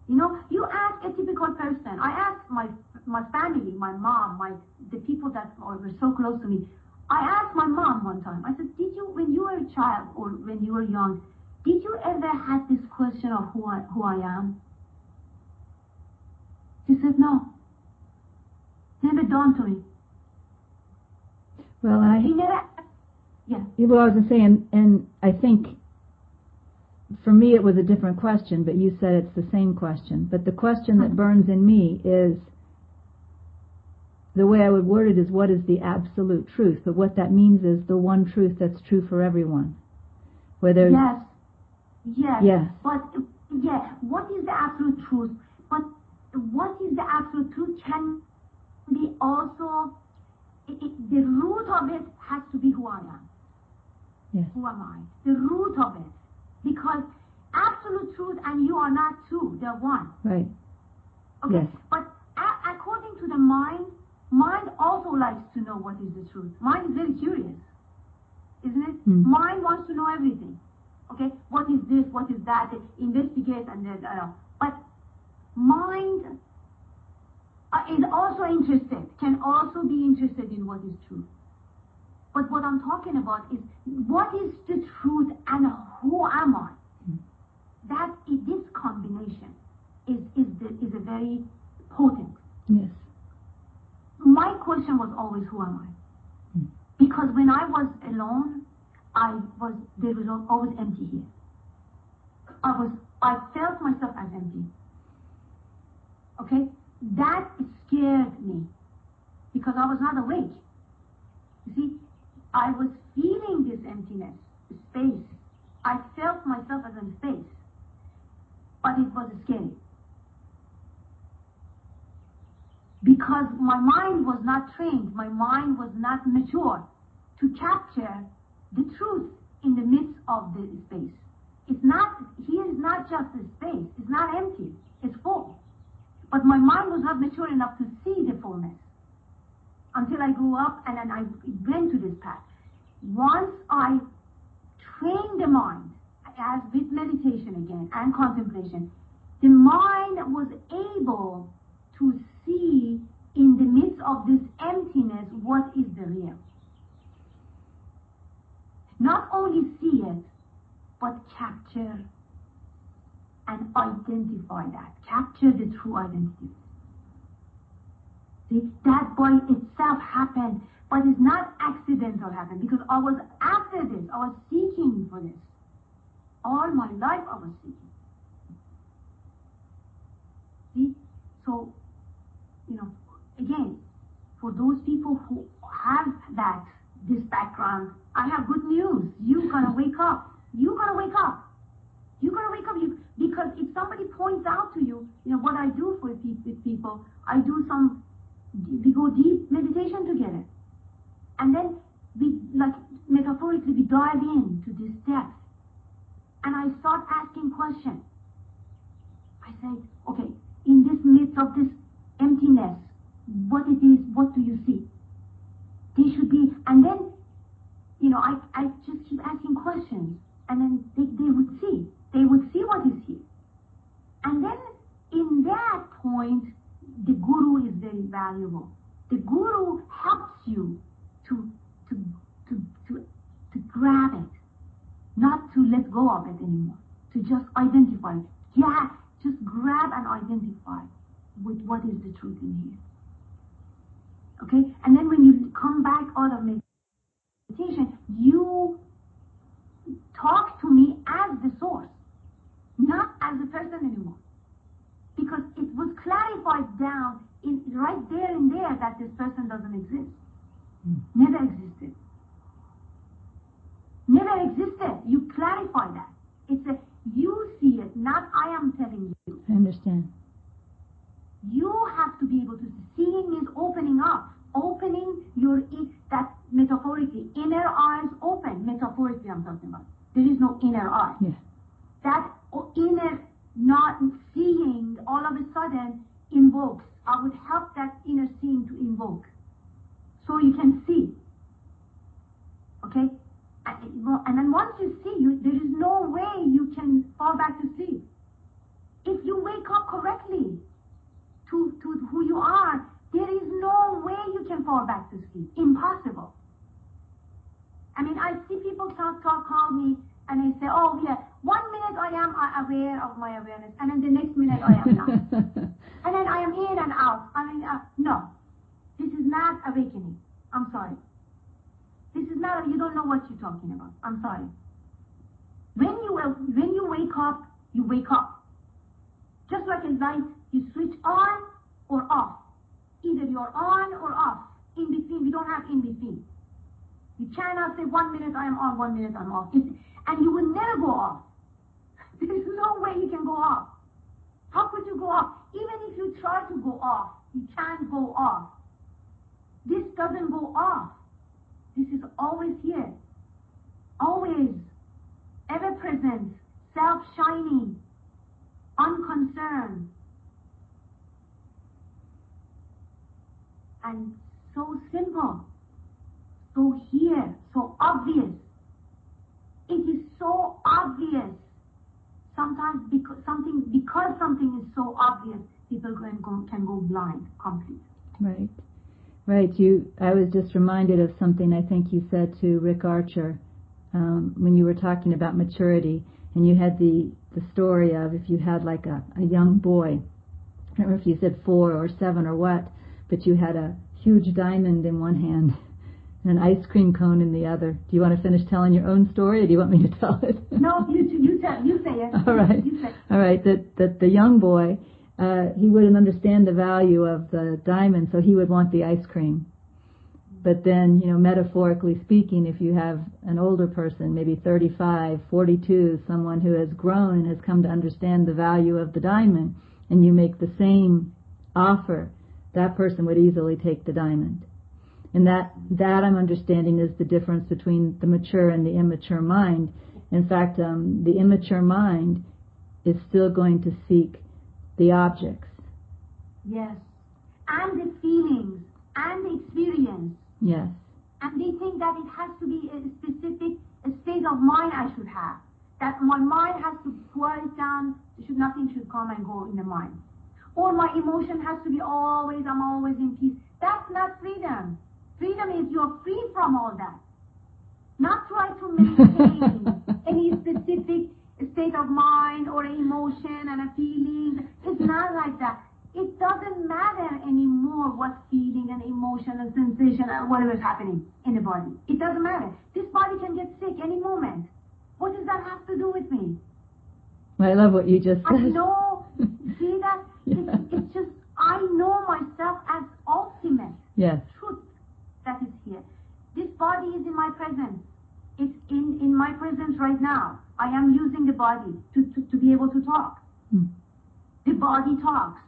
You know, you ask a typical person. I asked my family, my mom, the people that were so close to me. I asked my mom one time. I said, when you were a child or when you were young, did you ever have this question of who I am? She said, no. Never dawned to me. Well, yeah. Well, I was going to say, and I think for me it was a different question, but you said it's the same question. But the question that burns in me is, the way I would word it is, what is the absolute truth? But what that means is the one truth that's true for everyone. Whether Yes. But what is the absolute truth? But what is the absolute truth can be also, the root of it has to be who I am. Yes. Who am I? The root of it. Because absolute truth and you are not two, they're one. Right. Okay? Yes. But according to the mind also likes to know what is the truth. Mind is very curious, isn't it? Mm. Mind wants to know everything. Okay? What is this? What is that? They investigate and then, but mind is also interested, can also be interested in what is true. But what I'm talking about is, what is the truth and who am I? That this combination is a very potent. Yes. My question was always, who am I? Because when I was alone, there was always empty here. I felt myself as empty. Okay? That scared me because I was not awake. You see, I was feeling this emptiness, space. I felt myself as in space. But it was scary. Because my mind was not trained, my mind was not mature to capture the truth in the midst of the space. Here is not just a space, it's not empty, it's full. But my mind was not mature enough to see the fullness until I grew up and then I went to this path. Once I trained the mind, as with meditation again and contemplation, the mind was able to see in the midst of this emptiness what is the real. Not only see it, but capture and identify that. Capture the true identity. See, that by itself happened, but it's not accidental happened, because I was after this, I was seeking for this. All my life I was seeking. See? So, again, for those people who have this background, I have good news. You're going to wake up. You're going to wake up. You're going to wake up. Because if somebody points out to you, what I do with people, we go deep meditation together. And then metaphorically, we dive into this depth. And I start asking questions. I say, okay, in this midst of this emptiness, what it is, what do you see? They should be, and then, I just keep asking questions, and then they would see what is here. And then, in that point, the guru is very valuable. The guru helps you to grab it, not to let go of it anymore, to just identify it. Yeah, just grab and identify with what is the truth in here. Okay? And then when you come back out of meditation, you talk to me as the source, not as a person anymore. Because it was clarified down right there and there that this person doesn't exist. Never existed. Never existed. You clarify that. It's a you see it, not I am telling you. I understand. You have to be able to see. Seeing means opening up. Opening your, that metaphorically, inner eyes open. Metaphorically I'm talking about. There is no inner eye. Yeah. That inner not seeing all of a sudden invokes. I would help that inner seeing to invoke. So you can see. Okay? And then once you see, there is no way you can fall back to sleep. If you wake up correctly to who you are, there is no way you can fall back to sleep. Impossible. I mean, I see people call me and they say, oh yeah, 1 minute I am aware of my awareness, and then the next minute I am not. And then I am in and out. I mean, no. This is not awakening. I'm sorry. This is not, you don't know what you're talking about. I'm sorry. When you wake up, you wake up. Just like a light, you switch on or off. Either you're on or off. In between, we don't have in between. You cannot say 1 minute I am on, 1 minute I'm off. And you will never go off. There is no way you can go off. How could you go off? Even if you try to go off, you can't go off. This doesn't go off. This is always here. Always. Ever present. Self-shining. Unconcerned. And so simple. So here. So obvious. It is so obvious. Sometimes because something is so obvious, people can go blind completely. Right. Right. I was just reminded of something I think you said to Rick Archer when you were talking about maturity, and you had the story of if you had like a young boy, I don't know if you said 4 or 7 or what, but you had a huge diamond in one hand and an ice cream cone in the other. Do you want to finish telling your own story, or do you want me to tell it? No, you say it. All right. You say it. All right. That the young boy, he wouldn't understand the value of the diamond, so he would want the ice cream. But then, metaphorically speaking, if you have an older person, maybe 35, 42, someone who has grown and has come to understand the value of the diamond, and you make the same offer, that person would easily take the diamond. And that I'm understanding is the difference between the mature and the immature mind. In fact, the immature mind is still going to seek the objects. Yes. And the feelings and the experience. Yes. And they think that it has to be a specific state of mind I should have. That my mind has to quiet down, nothing should come and go in the mind. Or my emotion has to be I'm always in peace. That's not freedom. Freedom is you're free from all that. Not try to maintain any specific state of mind or an emotion and a feeling. It's not like that. It doesn't matter anymore what feeling and emotion and sensation and whatever is happening in the body. It doesn't matter. This body can get sick any moment. What does that have to do with me? Well, I love what you just said. I know. See that? Yeah. It's just, I know myself as ultimate truth that is here. This body is in my presence. It's in my presence right now. I am using the body to be able to talk. The body talks.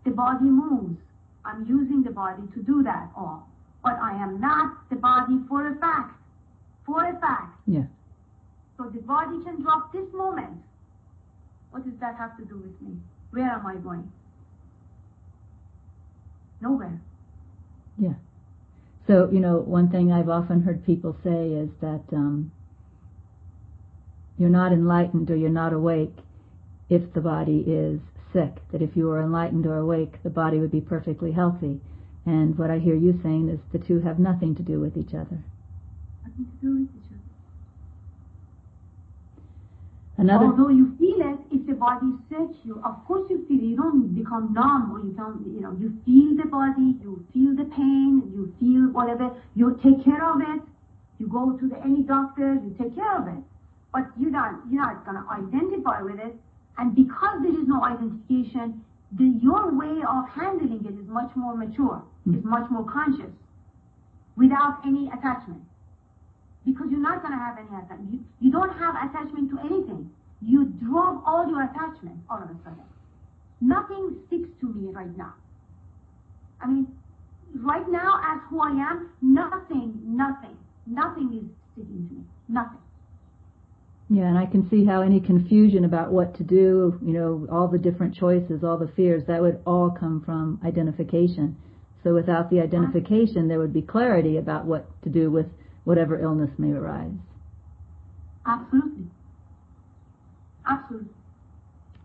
The body moves. I'm using the body to do that all. But I am not the body for a fact. For a fact. Yeah. So the body can drop this moment. What does that have to do with me? Where am I going? Nowhere. Yeah. So, one thing I've often heard people say is that you're not enlightened or you're not awake if the body is sick. That if you were enlightened or awake, the body would be perfectly healthy. And what I hear you saying is the two have nothing to do with each other. Nothing to do with each other. Although you feel it, if the body search you, of course you feel it. You don't become numb, or you don't, you feel the body, you feel the pain, you feel whatever, you take care of it. You go to any doctor, you take care of it. But you're not going to identify with it. And because there is no identification, your way of handling it is much more mature, is much more conscious, without any attachment. Because you're not going to have any attachment. You don't have attachment to anything. You drop all your attachment all of a sudden. Nothing sticks to me right now. I mean, right now, as who I am, nothing is sticking to me. Nothing. Yeah, and I can see how any confusion about what to do, all the different choices, all the fears, that would all come from identification. So without the identification, there would be clarity about what to do with whatever illness may arise. Absolutely. Absolutely.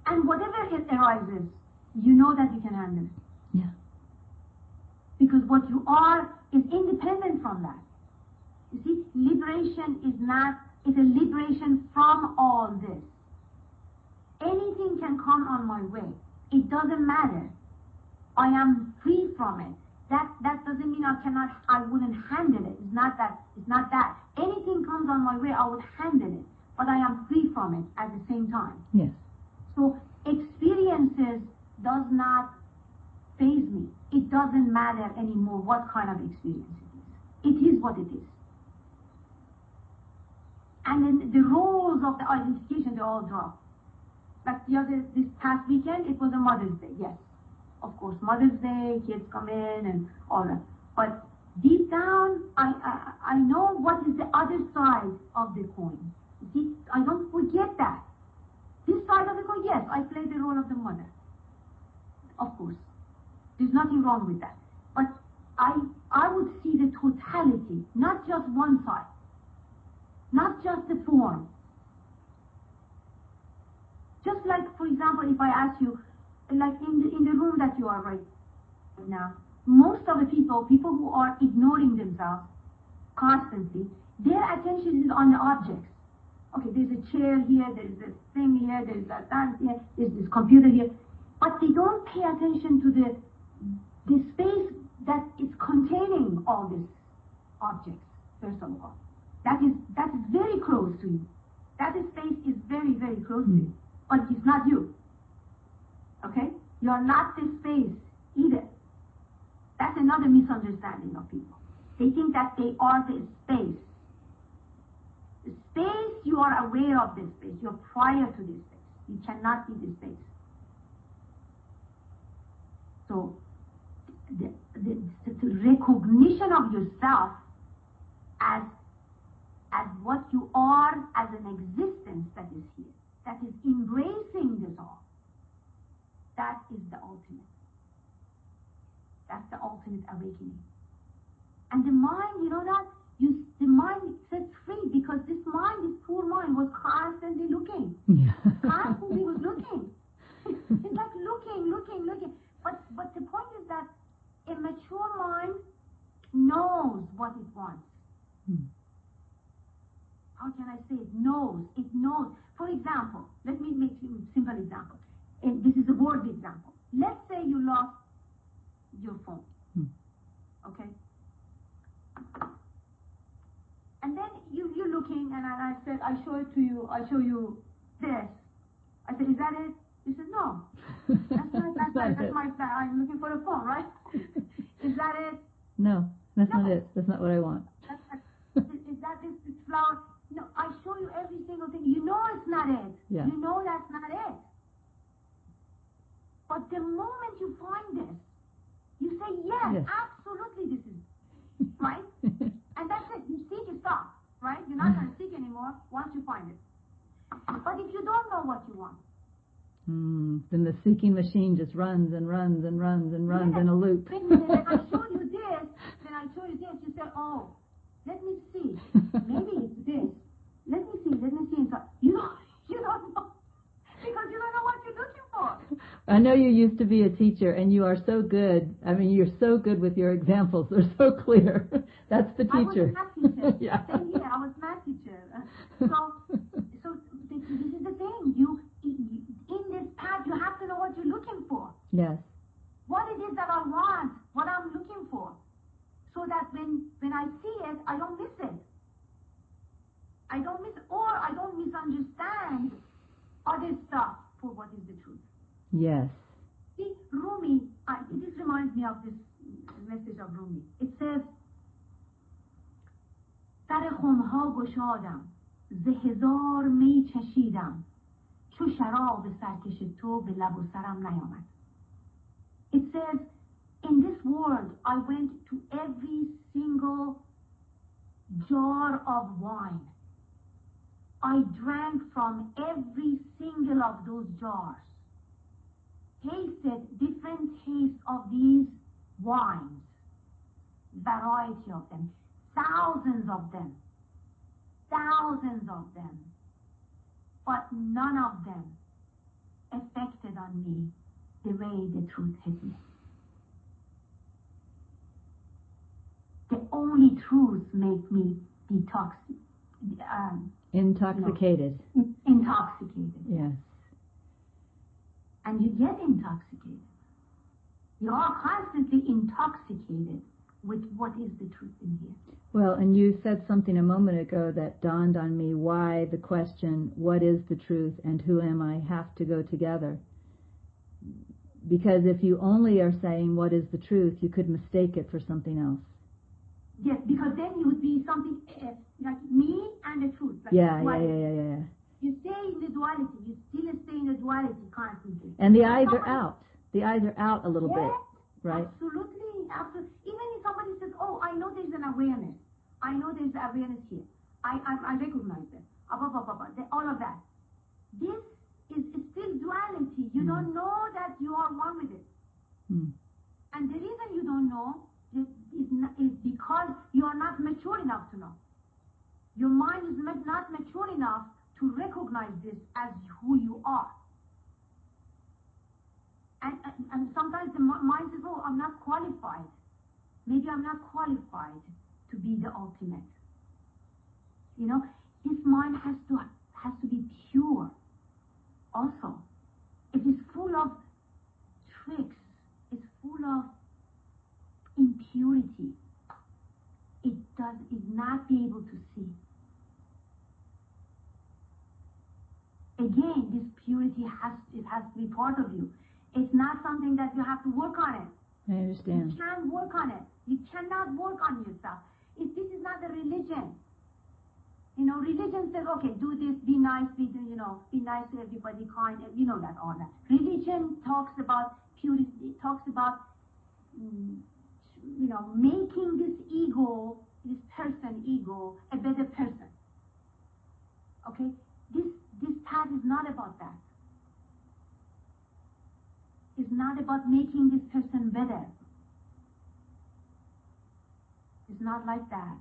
And whatever it arises, you know that you can handle it. Yeah. Because what you are is independent from that. You see, liberation is a liberation from all this. Anything can come on my way. It doesn't matter. I am free from it. That doesn't mean I wouldn't handle it. It's not that. Anything comes on my way, I would handle it. But I am free from it at the same time. Yes. So experiences does not faze me. It doesn't matter anymore what kind of experience it is. It is what it is. And then the roles of the identification, they all drop. Like this past weekend, it was a Mother's Day, yes. Of course, Mother's Day, kids come in and all that. But deep down, I know what is the other side of the coin. You see, I don't forget that. This side of the coin, yes, I play the role of the mother. Of course. There's nothing wrong with that. But I would see the totality, not just one side. Not just the form. Just like, for example, if I ask you, like in the room that you are right now, most of the people who are ignoring themselves constantly, their attention is on the objects. Okay, there's a chair here, there's this thing here, there's that here, there's this computer here. But they don't pay attention to the space that is containing all these objects, first of all. That is very close to you. That space is very, very close to you. But it's not you. Okay? You are not this space either. That's another misunderstanding of people. They think that they are the space. The space, you are aware of this space. You're prior to this space. You cannot be this space. So, the recognition of yourself as what you are, as an existence that is here, that is embracing this all, that is the ultimate. That's the ultimate awakening. And the mind, you know that? The mind sets free, because this poor mind was constantly looking. Yeah. Constantly was looking. It's like looking. But the point is that a mature mind knows what it wants. How can I say it? It knows. For example, let me make you a simple example. And this is a word example. Let's say you lost your phone. Okay? And then you're looking, and I said, I show you this. I said, is that it? You said, no. That's my, I'm looking for a phone, right? Is that it? No, that's not it. That's not what I want. Is that this flower? No, I show you every single thing. You know it's not it. Yeah. You know that's not it. But the moment you find this, you say, yes. Absolutely this is, right? And that's it. You seek, you stop, right? You're not going to seek anymore once you find it. But if you don't know what you want, then the seeking machine just runs and runs and runs and runs in a loop. Wait a minute, I show you this, then I show you this. You say, oh, let me see. Maybe it's this. Let me see. And so, you don't know. Because you don't know what you're looking for. I know you used to be a teacher, and you are so good. I mean, you're so good with your examples. They're so clear. That's the teacher. I was a math teacher. Yeah. Same here. I was a math teacher. So this is the thing. Yes. What it is that I want, what I'm looking for, so that when I see it, I don't miss it. I don't misunderstand other stuff for what is the truth. Yes. See, Rumi, this reminds me of this message of Rumi. It says, سر خمها گشادم ز هزار می چشیدم چو شراب سرکش تو به لب و سرم نیامد. It says, in this world I went to every single jar of wine. I drank from every single of those jars. Tasted different tastes of these wines. Variety of them. Thousands of them. But none of them affected on me the way the truth hit me. The only truth make me intoxicated. Intoxicated. Yes. And you get intoxicated. You are constantly intoxicated with what is the truth in here. Well, and you said something a moment ago that dawned on me, why the question, what is the truth and who am I, have to go together. Because if you only are saying what is the truth, you could mistake it for something else. Yes, because then you would be something like me and the truth. Like Yeah. You stay in the duality. You still stay in the duality constantly. And the eyes are out. The eyes are out a little bit, right? Absolutely. Even if somebody says, oh, I know there's an awareness. I know there's awareness here. I recognize it. All of that. This is still duality. You don't know that you are one with it. And the reason you don't know is because you are not mature enough to know. Your mind is not mature enough to recognize this as who you are. And sometimes the mind says, oh, I'm not qualified. Maybe I'm not qualified to be the ultimate. You know, this mind has to be pure also. It is full of tricks. It's full of impurity. It not be able to see. Again, this purity has to be part of you. It's not something that you have to work on it. I understand. You can't work on it. You cannot work on yourself. This is not a religion. You know, religion says, okay, do this, be nice, be nice to everybody, kind, that, all that. Religion talks about purity, it talks about, making this person ego, a better person. Okay? This path is not about that. It's not about making this person better. It's not like that.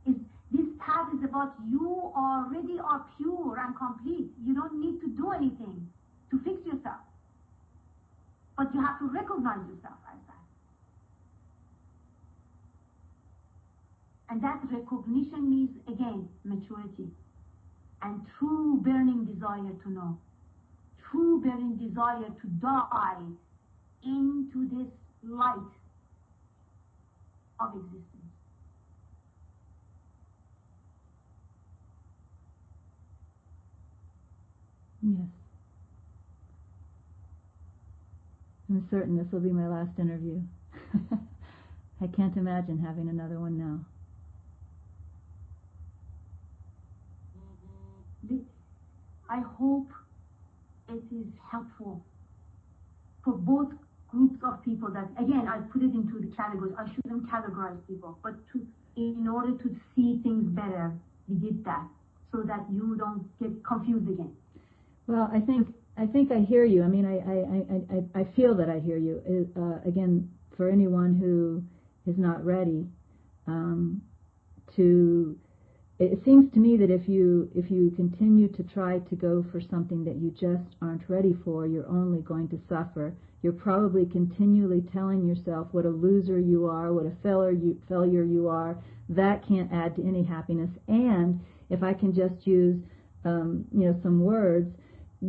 This path is about you already are pure and complete. You don't need to do anything to fix yourself. But you have to recognize yourself as that. And that recognition means, again, maturity. And true burning desire to know. True burning desire to die into this light of existence. Yes. I'm certain this will be my last interview. I can't imagine having another one now. I hope it is helpful for both groups of people that, again, I put it into the categories. I shouldn't categorize people, but in order to see things better, we did that so that you don't get confused again. Well, I think I hear you. I mean, I feel that I hear you. Again, for anyone who is not ready it seems to me that if you continue to try to go for something that you just aren't ready for, you're only going to suffer. You're probably continually telling yourself what a loser you are, what a failure you are. That can't add to any happiness. And if I can just use some words,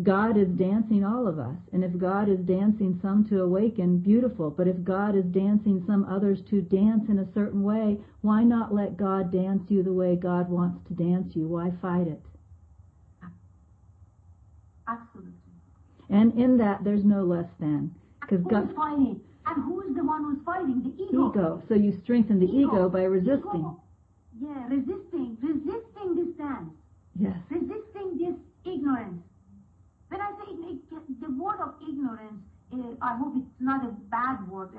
God is dancing all of us. And if God is dancing some to awaken, beautiful. But if God is dancing some others to dance in a certain way, why not let God dance you the way God wants to dance you? Why fight it? Absolutely. And in that, there's no less than. Who's fighting? And who's the one who's fighting? The ego. Ego. So you strengthen the ego by resisting. Ego. Yeah, resisting this dance. Yes. Resisting this ignorance. When I say the word of ignorance, I hope it's not a bad word.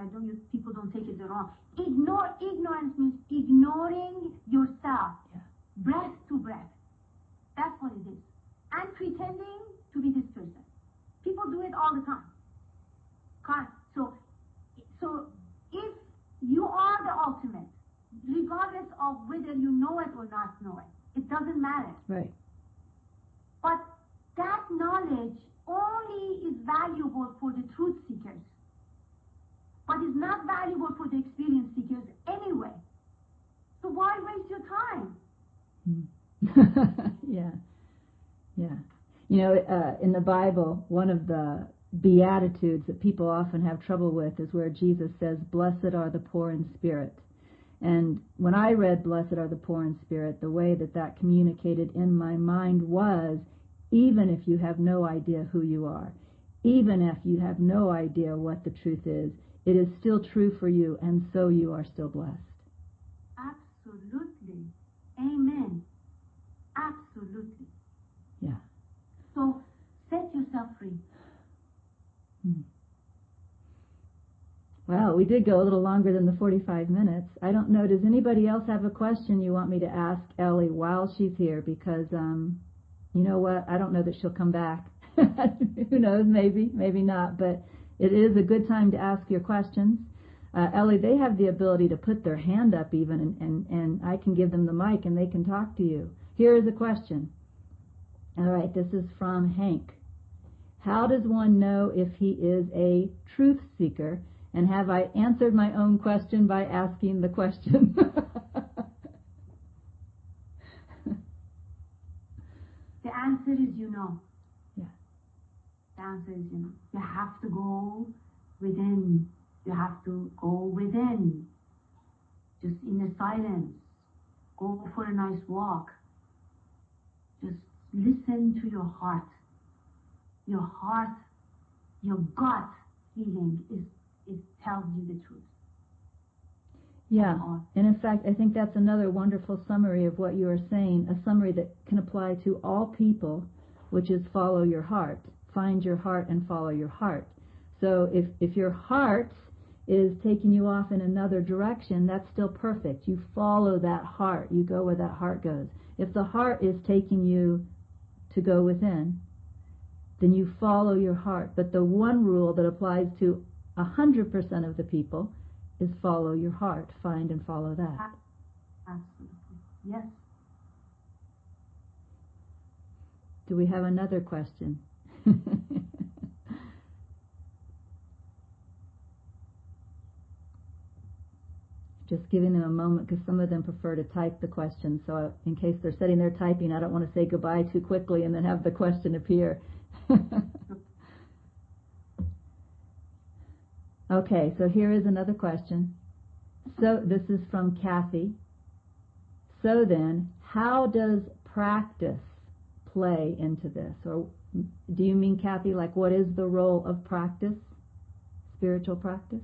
People don't take it wrong. Ignorance means ignoring yourself, breath to breath. That's what it is. And pretending to be this person. People do it all the time. So if you are the ultimate, regardless of whether you know it or not know it, it doesn't matter. Right. But that knowledge only is valuable for the truth seekers, but is not valuable for the experience seekers anyway. So why waste your time? Yeah. You know, in the Bible, one of the Beatitudes that people often have trouble with is where Jesus says, "Blessed are the poor in spirit." And when I read "Blessed are the poor in spirit," the way that communicated in my mind was, even if you have no idea who you are, even if you have no idea what the truth is, it is still true for you, and so you are still blessed. Absolutely. Amen. Absolutely. Yeah. So set yourself free. Well, we did go a little longer than the 45 minutes. I don't know, does anybody else have a question you want me to ask Ellie while she's here? Because, you know what, I don't know that she'll come back. Who knows, maybe not. But it is a good time to ask your questions. Ellie, they have the ability to put their hand up even, and I can give them the mic and they can talk to you. Here is a question. All right, this is from Hank. How does one know if he is a truth seeker? And have I answered my own question by asking the question? The answer is you know. Yeah. The answer is you know. You have to go within. You have to go within. Just in the silence. Go for a nice walk. Just listen to your heart. Your heart, your gut feeling it tells you the truth. Yeah, and in fact, I think that's another wonderful summary of what you are saying, a summary that can apply to all people, which is follow your heart. Find your heart and follow your heart. So if your heart is taking you off in another direction, that's still perfect. You follow that heart. You go where that heart goes. If the heart is taking you to go within, then you follow your heart. But the one rule that applies to 100% of the people is follow your heart. Find and follow that. Absolutely. Yes. Do we have another question? Just giving them a moment because some of them prefer to type the question. So in case they're sitting there typing, I don't want to say goodbye too quickly and then have the question appear. Okay, so here is another question. So this is from Kathy. So then, how does practice play into this? Or do you mean, Kathy, like what is the role of practice, spiritual practice?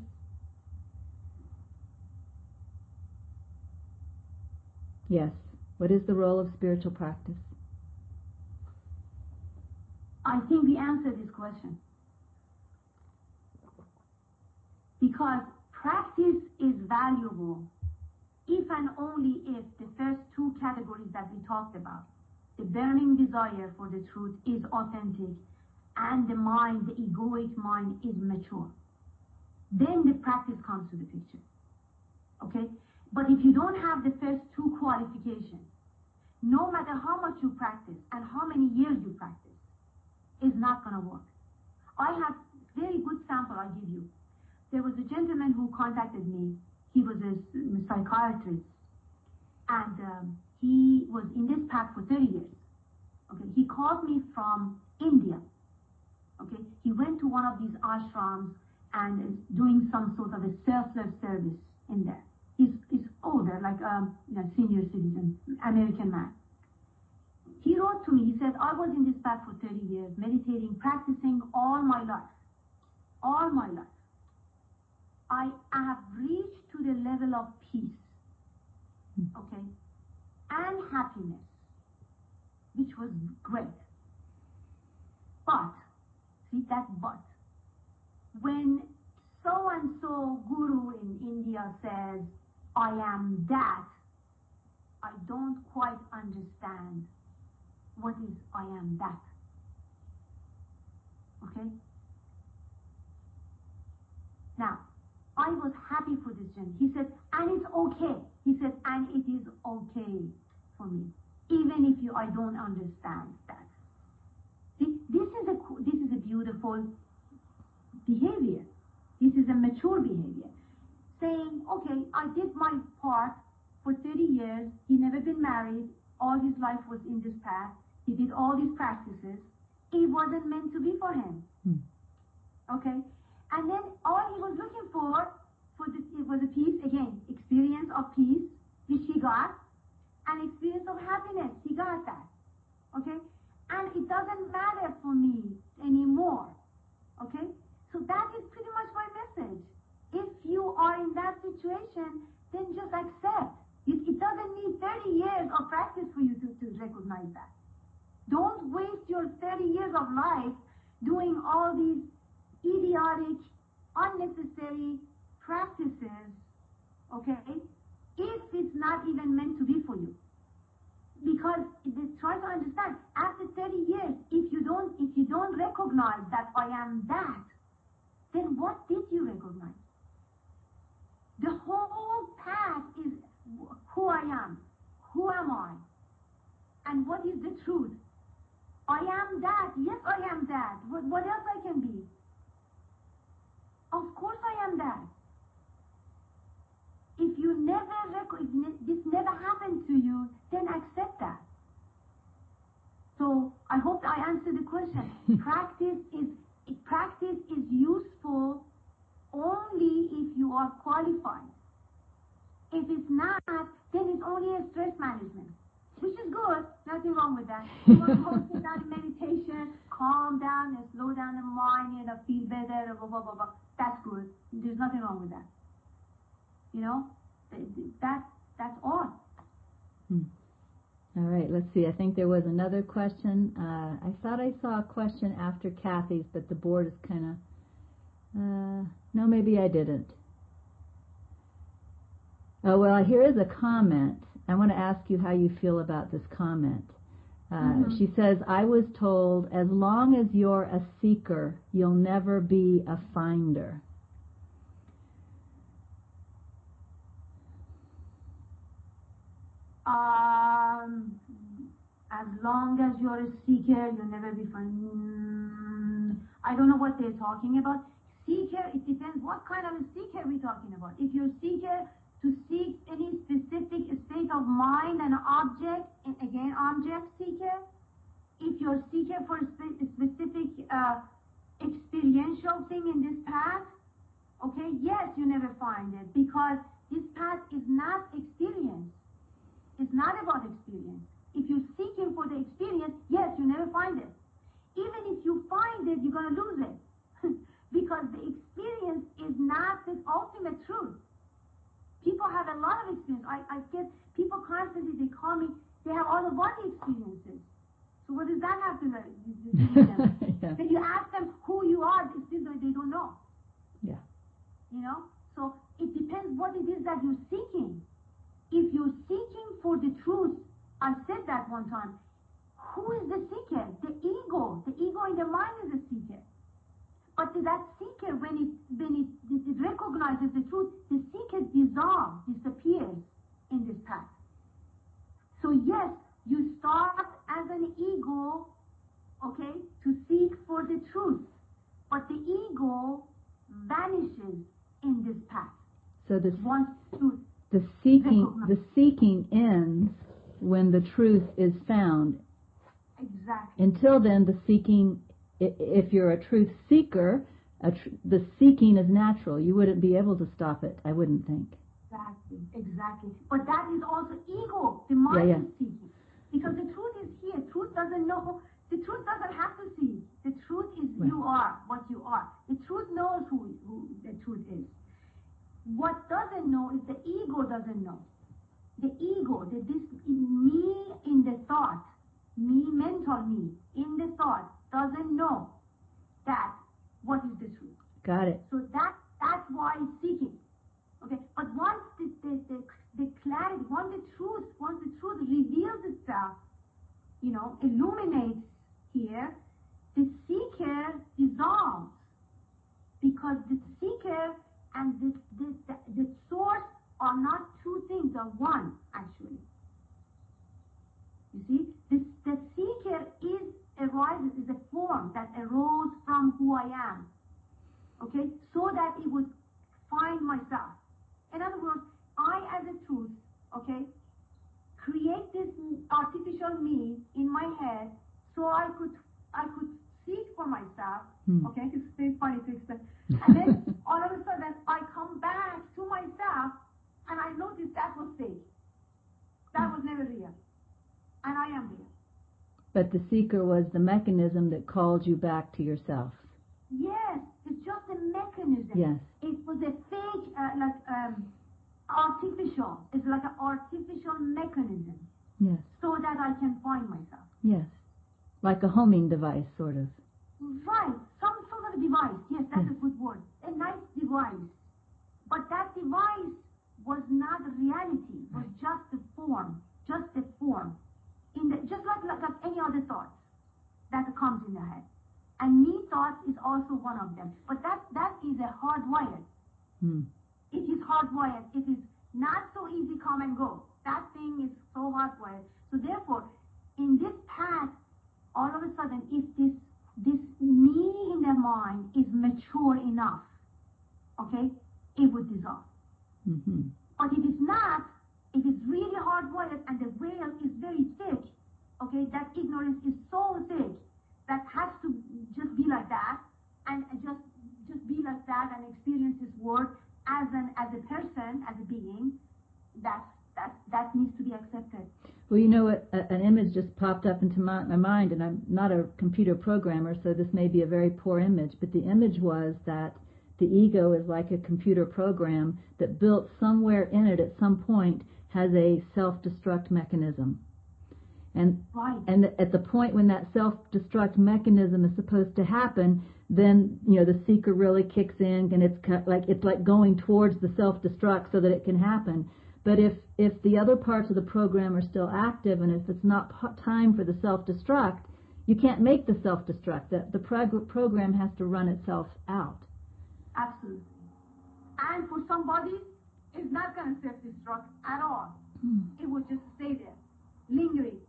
Yes. What is the role of spiritual practice? I think we answered this question. Because practice is valuable if and only if the first two categories that we talked about, the burning desire for the truth is authentic and the mind, the egoic mind, is mature. Then the practice comes to the picture. Okay? But if you don't have the first two qualifications, no matter how much you practice and how many years you practice, it's not going to work. I have very good sample I give you. There was a gentleman who contacted me. He was a psychiatrist, and he was in this path for 30 years. Okay, he called me from India. Okay, he went to one of these ashrams and is doing some sort of a selfless service in there. He's older, like senior citizen, American man. He wrote to me, he said, I was in this path for 30 years, meditating, practicing all my life. All my life. I have reached to the level of peace, okay, and happiness, which was great. But, see that but, when so-and-so guru in India says, I am that, I don't quite understand what is I am that. Okay? Now, I was happy for this gentleman. He said, and it's okay. He said, and it is okay for me, even if I don't understand that. See, this is a beautiful behavior. This is a mature behavior. Saying, okay, I did my part for 30 years. He never been married. All his life was in this path. He did all these practices. It wasn't meant to be for him. Okay? And then all he was looking for it was a peace, again, experience of peace, which he got, and experience of happiness. He got that. Okay? And it doesn't matter for me anymore. Okay? So that is pretty much my message. If you are in that situation, then just accept. It doesn't need 30 years of practice for you to recognize that. Don't waste your 30 years of life doing all these idiotic, unnecessary practices, okay, if it's not even meant to be for you. Because try to understand, after 30 years, if you don't recognize that I am that, then what did you recognize? The whole path is who I am. Who am I? And what is the truth? I am that. Yes, I am that. What else I can be? Of course I am that. If this never happened to you, then accept that. So I hope I answered the question. Practice is useful only if you are qualified. If it's not, then it's only a stress management, which is good. Nothing wrong with that. You want to go sit down in meditation, calm down and slow down the mind and feel better, blah, blah, blah, blah. That's good. There's nothing wrong with that. You know, that's all. All right, let's see. I think there was another question. I thought I saw a question after Kathy's, but the board is kind of... no, maybe I didn't. Oh, well, here is a comment. I want to ask you how you feel about this comment. She says, I was told, as long as you're a seeker, you'll never be a finder. As long as you're a seeker, you'll never be finder. I don't know what they're talking about. Seeker, it depends what kind of a seeker we're talking about. If you're a seeker to seek any specific state of mind and object, and again, object seeker. If you're a seeker for a specific experiential thing in this path, okay, yes, you never find it, because this path is not experience. It's not about experience. If you're seeking for the experience, yes, you never find it. Even if you find it, you're going to lose it. Because the experience is not the ultimate truth. People have a lot of experience. I get people constantly, they call me, they have all the body experiences. So what does that have to do with them? Yeah. Then you ask them who you are, they don't know. Yeah. You know? So it depends what it is that you're seeking. If you're seeking for the truth, I said that one time, who is the seeker? The ego. The ego in the mind is the seeker. But that seeker, when it recognizes the truth, the seeker disappears in this path. So yes, you start as an ego, okay, to seek for the truth. But the ego vanishes in this path. So the seeking ends when the truth is found. Exactly. Until then, the seeking if you're a truth seeker, the seeking is natural. You wouldn't be able to stop it, I wouldn't think. Exactly. But that is also ego. The mind is seeking. Because the truth is here. Truth doesn't know. The truth doesn't have to see. The truth is you are what you are. The truth knows who the truth is. What doesn't know is the ego doesn't know. The ego, this me in the thought, me, mental me, in the thought, doesn't know that what is the truth. Got it. So that's why it's seeking. Okay, but once the clarity, once the truth reveals itself, illuminates here, the seeker dissolves, because the seeker and the source are not two things, are one, actually. You see, the seeker is a form that arose from who I am, okay, so that it would find myself. In other words, I, as a truth, okay, create this artificial me in my head, so I could seek for myself. Okay, it's very funny to explain. And then all of a sudden, I come back to myself, and I notice that was fake. That was never real, and I am real. But the seeker was the mechanism that called you back to yourself. Yes, it's just a mechanism. Yes. It was a fake, artificial. It's like an artificial mechanism. Yes. So that I can find myself. Yes. Like a homing device, sort of. Right. Some sort of device. Yes, that's a good word. A nice device. But that device was not reality. It was just a form. Just a form. Just like any other thought that comes in the head. And me thought is also one of them. But that is a hardwired. It is hardwired. It is not so easy come and go. That thing is so hardwired. So therefore, in this path, all of a sudden, if this me in the mind is mature enough, okay, it would dissolve. But if it's not, if it's really hardwired and the veil is very thick, okay, that ignorance is so thick that has to just be like that, and just be like that and experience this world as a person, as a being, that needs to be accepted. Well, you know what? An image just popped up into my mind, and I'm not a computer programmer, so this may be a very poor image, but the image was that the ego is like a computer program that built somewhere in it at some point has a self-destruct mechanism. And at the point when that self-destruct mechanism is supposed to happen, then the seeker really kicks in, and it's like going towards the self-destruct so that it can happen. But if the other parts of the program are still active, and if it's not time for the self-destruct, you can't make the self-destruct. The program has to run itself out. Absolutely. And for somebody, it's not going to self-destruct at all. It will just stay there, lingering.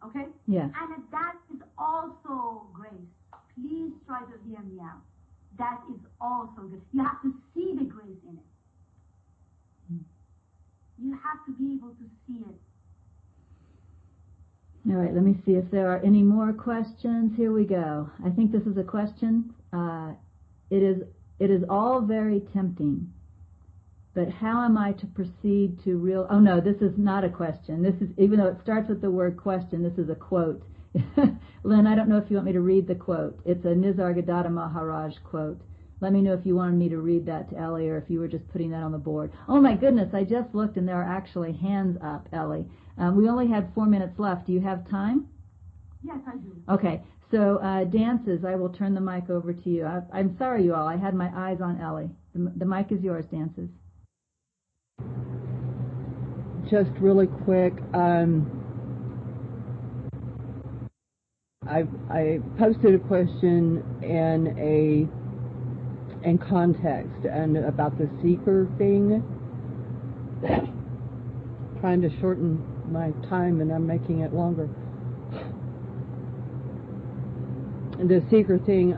Okay? Yeah. And that is also grace. Please try to hear me out. That is also good. You have to see the grace in it. You have to be able to see it. All right, let me see if there are any more questions. Here we go. I think this is a question. It is all very tempting, but how am I to proceed to real... Oh, no, this is not a question. This is, even though it starts with the word question, this is a quote. Lynn, I don't know if you want me to read the quote. It's a Nisargadatta Maharaj quote. Let me know if you wanted me to read that to Ellie, or if you were just putting that on the board. Oh, my goodness, I just looked, and there are actually hands up, Ellie. We only had 4 minutes left. Do you have time? Yes, I do. Okay. So, Dances, I will turn the mic over to you. I'm sorry, you all. I had my eyes on Ellie. The mic is yours, Dances. Just really quick, I posted a question in context and about the seeker thing. Trying to shorten my time, and I'm making it longer. The seeker thing,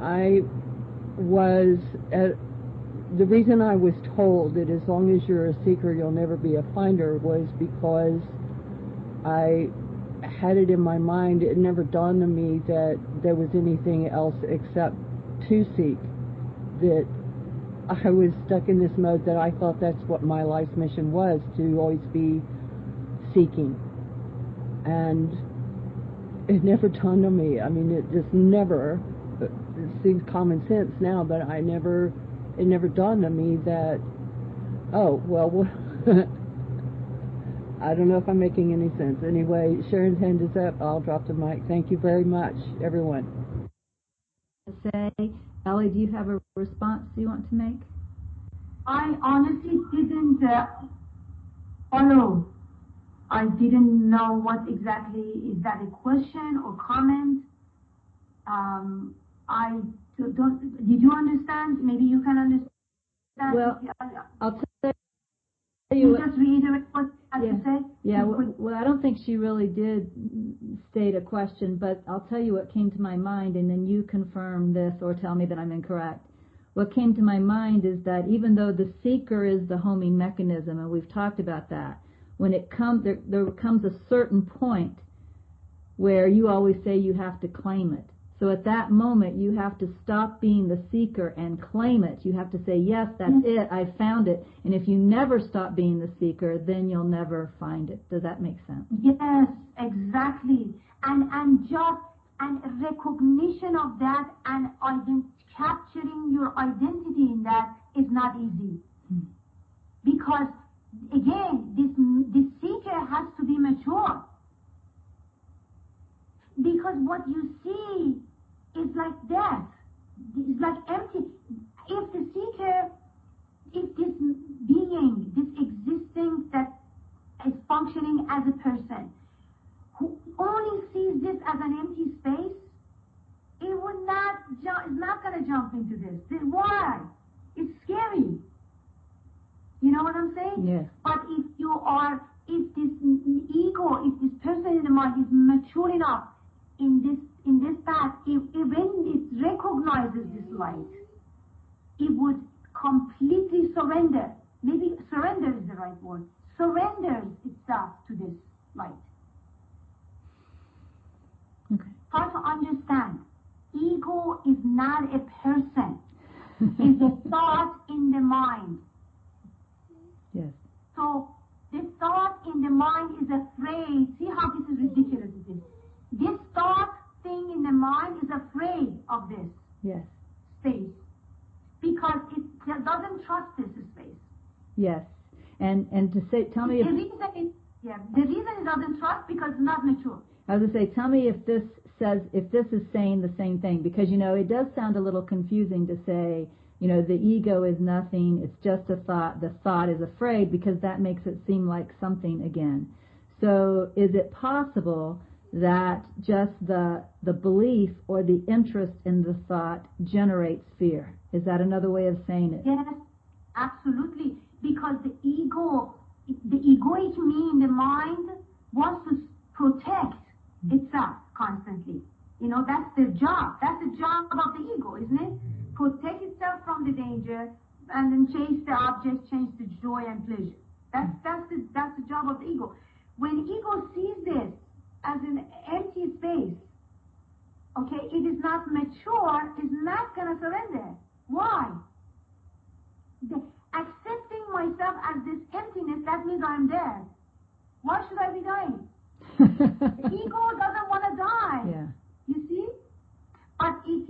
the reason I was told that as long as you're a seeker you'll never be a finder was because I had it in my mind, it never dawned on me that there was anything else except to seek, that I was stuck in this mode that I thought that's what my life's mission was, to always be seeking. And it never dawned on me. I mean, it just never, it seems common sense now, but it never dawned on me that, oh, well, I don't know if I'm making any sense. Anyway, Sharon's hand is up. I'll drop the mic. Thank you very much, everyone. Say, Ellie, do you have a response you want to make? I honestly didn't follow. I didn't know what exactly, is that a question or comment? Did you understand? Maybe you can understand. Well, I'll tell you. Just reiterate what you had to say? Yeah, well, I don't think she really did state a question, but I'll tell you what came to my mind, and then you confirm this or tell me that I'm incorrect. What came to my mind is that even though the seeker is the homing mechanism, and we've talked about that, when it comes, there comes a certain point where you always say you have to claim it. So at that moment, you have to stop being the seeker and claim it. You have to say, yes, that's it, I found it. And if you never stop being the seeker, then you'll never find it. Does that make sense? Yes, exactly. And recognition of that and capturing your identity in that is not easy. Because, again, this seeker has to be mature. Because what you see is like death. It's like empty. If the seeker, if this being, this existing that is functioning as a person, who only sees this as an empty space, it would not it's not going to jump into this. Why? It's scary. You know what I'm saying? Yes. But if this ego, if this person in the mind is mature enough in this path, when it recognizes this light, it would completely surrender. Maybe surrender is the right word. Surrenders itself to this light. Okay. Try to understand. Ego is not a person. It's a thought in the mind. Yes. So the thought in the mind is afraid. See how this is ridiculous it is. This thought thing in the mind is afraid of this Yes. space because it doesn't trust this space. Yes. And to say, tell me the reason it doesn't trust because it's not mature. I was going to say, tell me if this is saying the same thing, because, it does sound a little confusing to say, the ego is nothing, it's just a thought, the thought is afraid, because that makes it seem like something again. So is it possible that just the belief or the interest in the thought generates fear? Is that another way of saying it? Yes, absolutely. Because the egoic me in the mind wants to protect itself constantly. That's their job. That's the job of the ego, isn't it? Protect itself from the danger and then chase the object, chase the joy and pleasure. That's the job of the ego. When ego sees this as an empty space, okay, it is not mature, is not going to surrender. Why? Accepting myself as this emptiness, that means I'm dead. Why should I be dying? The ego doesn't want to die. Yeah. You see? But if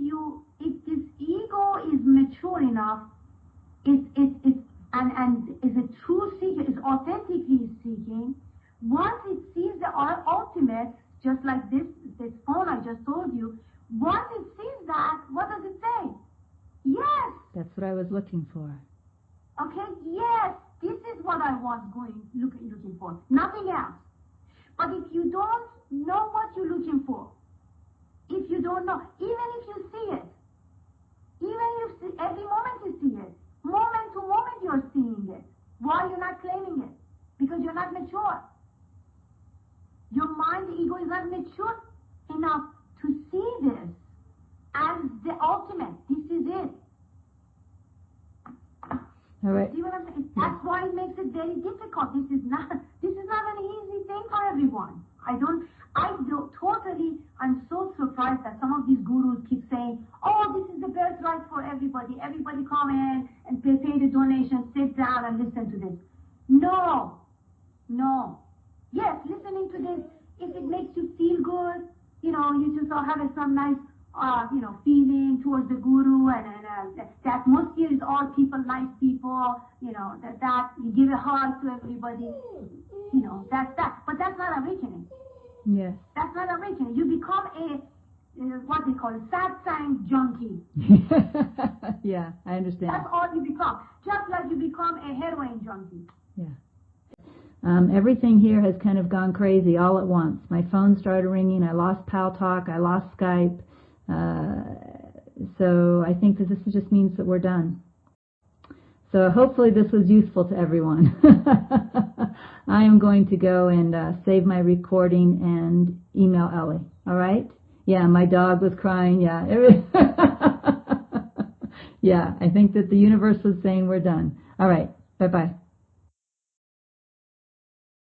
this ego is mature enough, and is a true seeker, is authentically seeking, once it sees the ultimate, just like this phone I just told you, once it sees that, what does it say? Yes. That's what I was looking for. Okay, yes, this is what I was looking for. Nothing else. But if you don't know what you're looking for, if you don't know, even if you see it, every moment you see it, moment to moment you're seeing it, why you're not claiming it? Because you're not mature. Your mind, the ego, is not mature enough to see this as the ultimate. This is it. All right. See what I'm saying? That's why it makes it very difficult. This is not an easy thing for everyone. I'm so surprised that some of these gurus keep saying, oh, this is the birthright for everybody. Everybody come in and pay the donation, sit down and listen to this. No. Yes, listening to this, if it makes you feel good, you just have some nice, feeling towards the guru, and the atmosphere is all people, nice people, that you give a hug to everybody, that's that. But that's not awakening. Yes. That's not awakening. You become what they call a satsang junkie. Yeah, I understand. That's all you become. Just like you become a heroin junkie. Yeah. Everything here has kind of gone crazy all at once. My phone started ringing. I lost Pal Talk. I lost Skype. So I think that this just means that we're done. So hopefully this was useful to everyone. I am going to go and save my recording and email Ellie. All right? Yeah, my dog was crying. Yeah. Yeah, I think that the universe was saying we're done. All right. Bye-bye.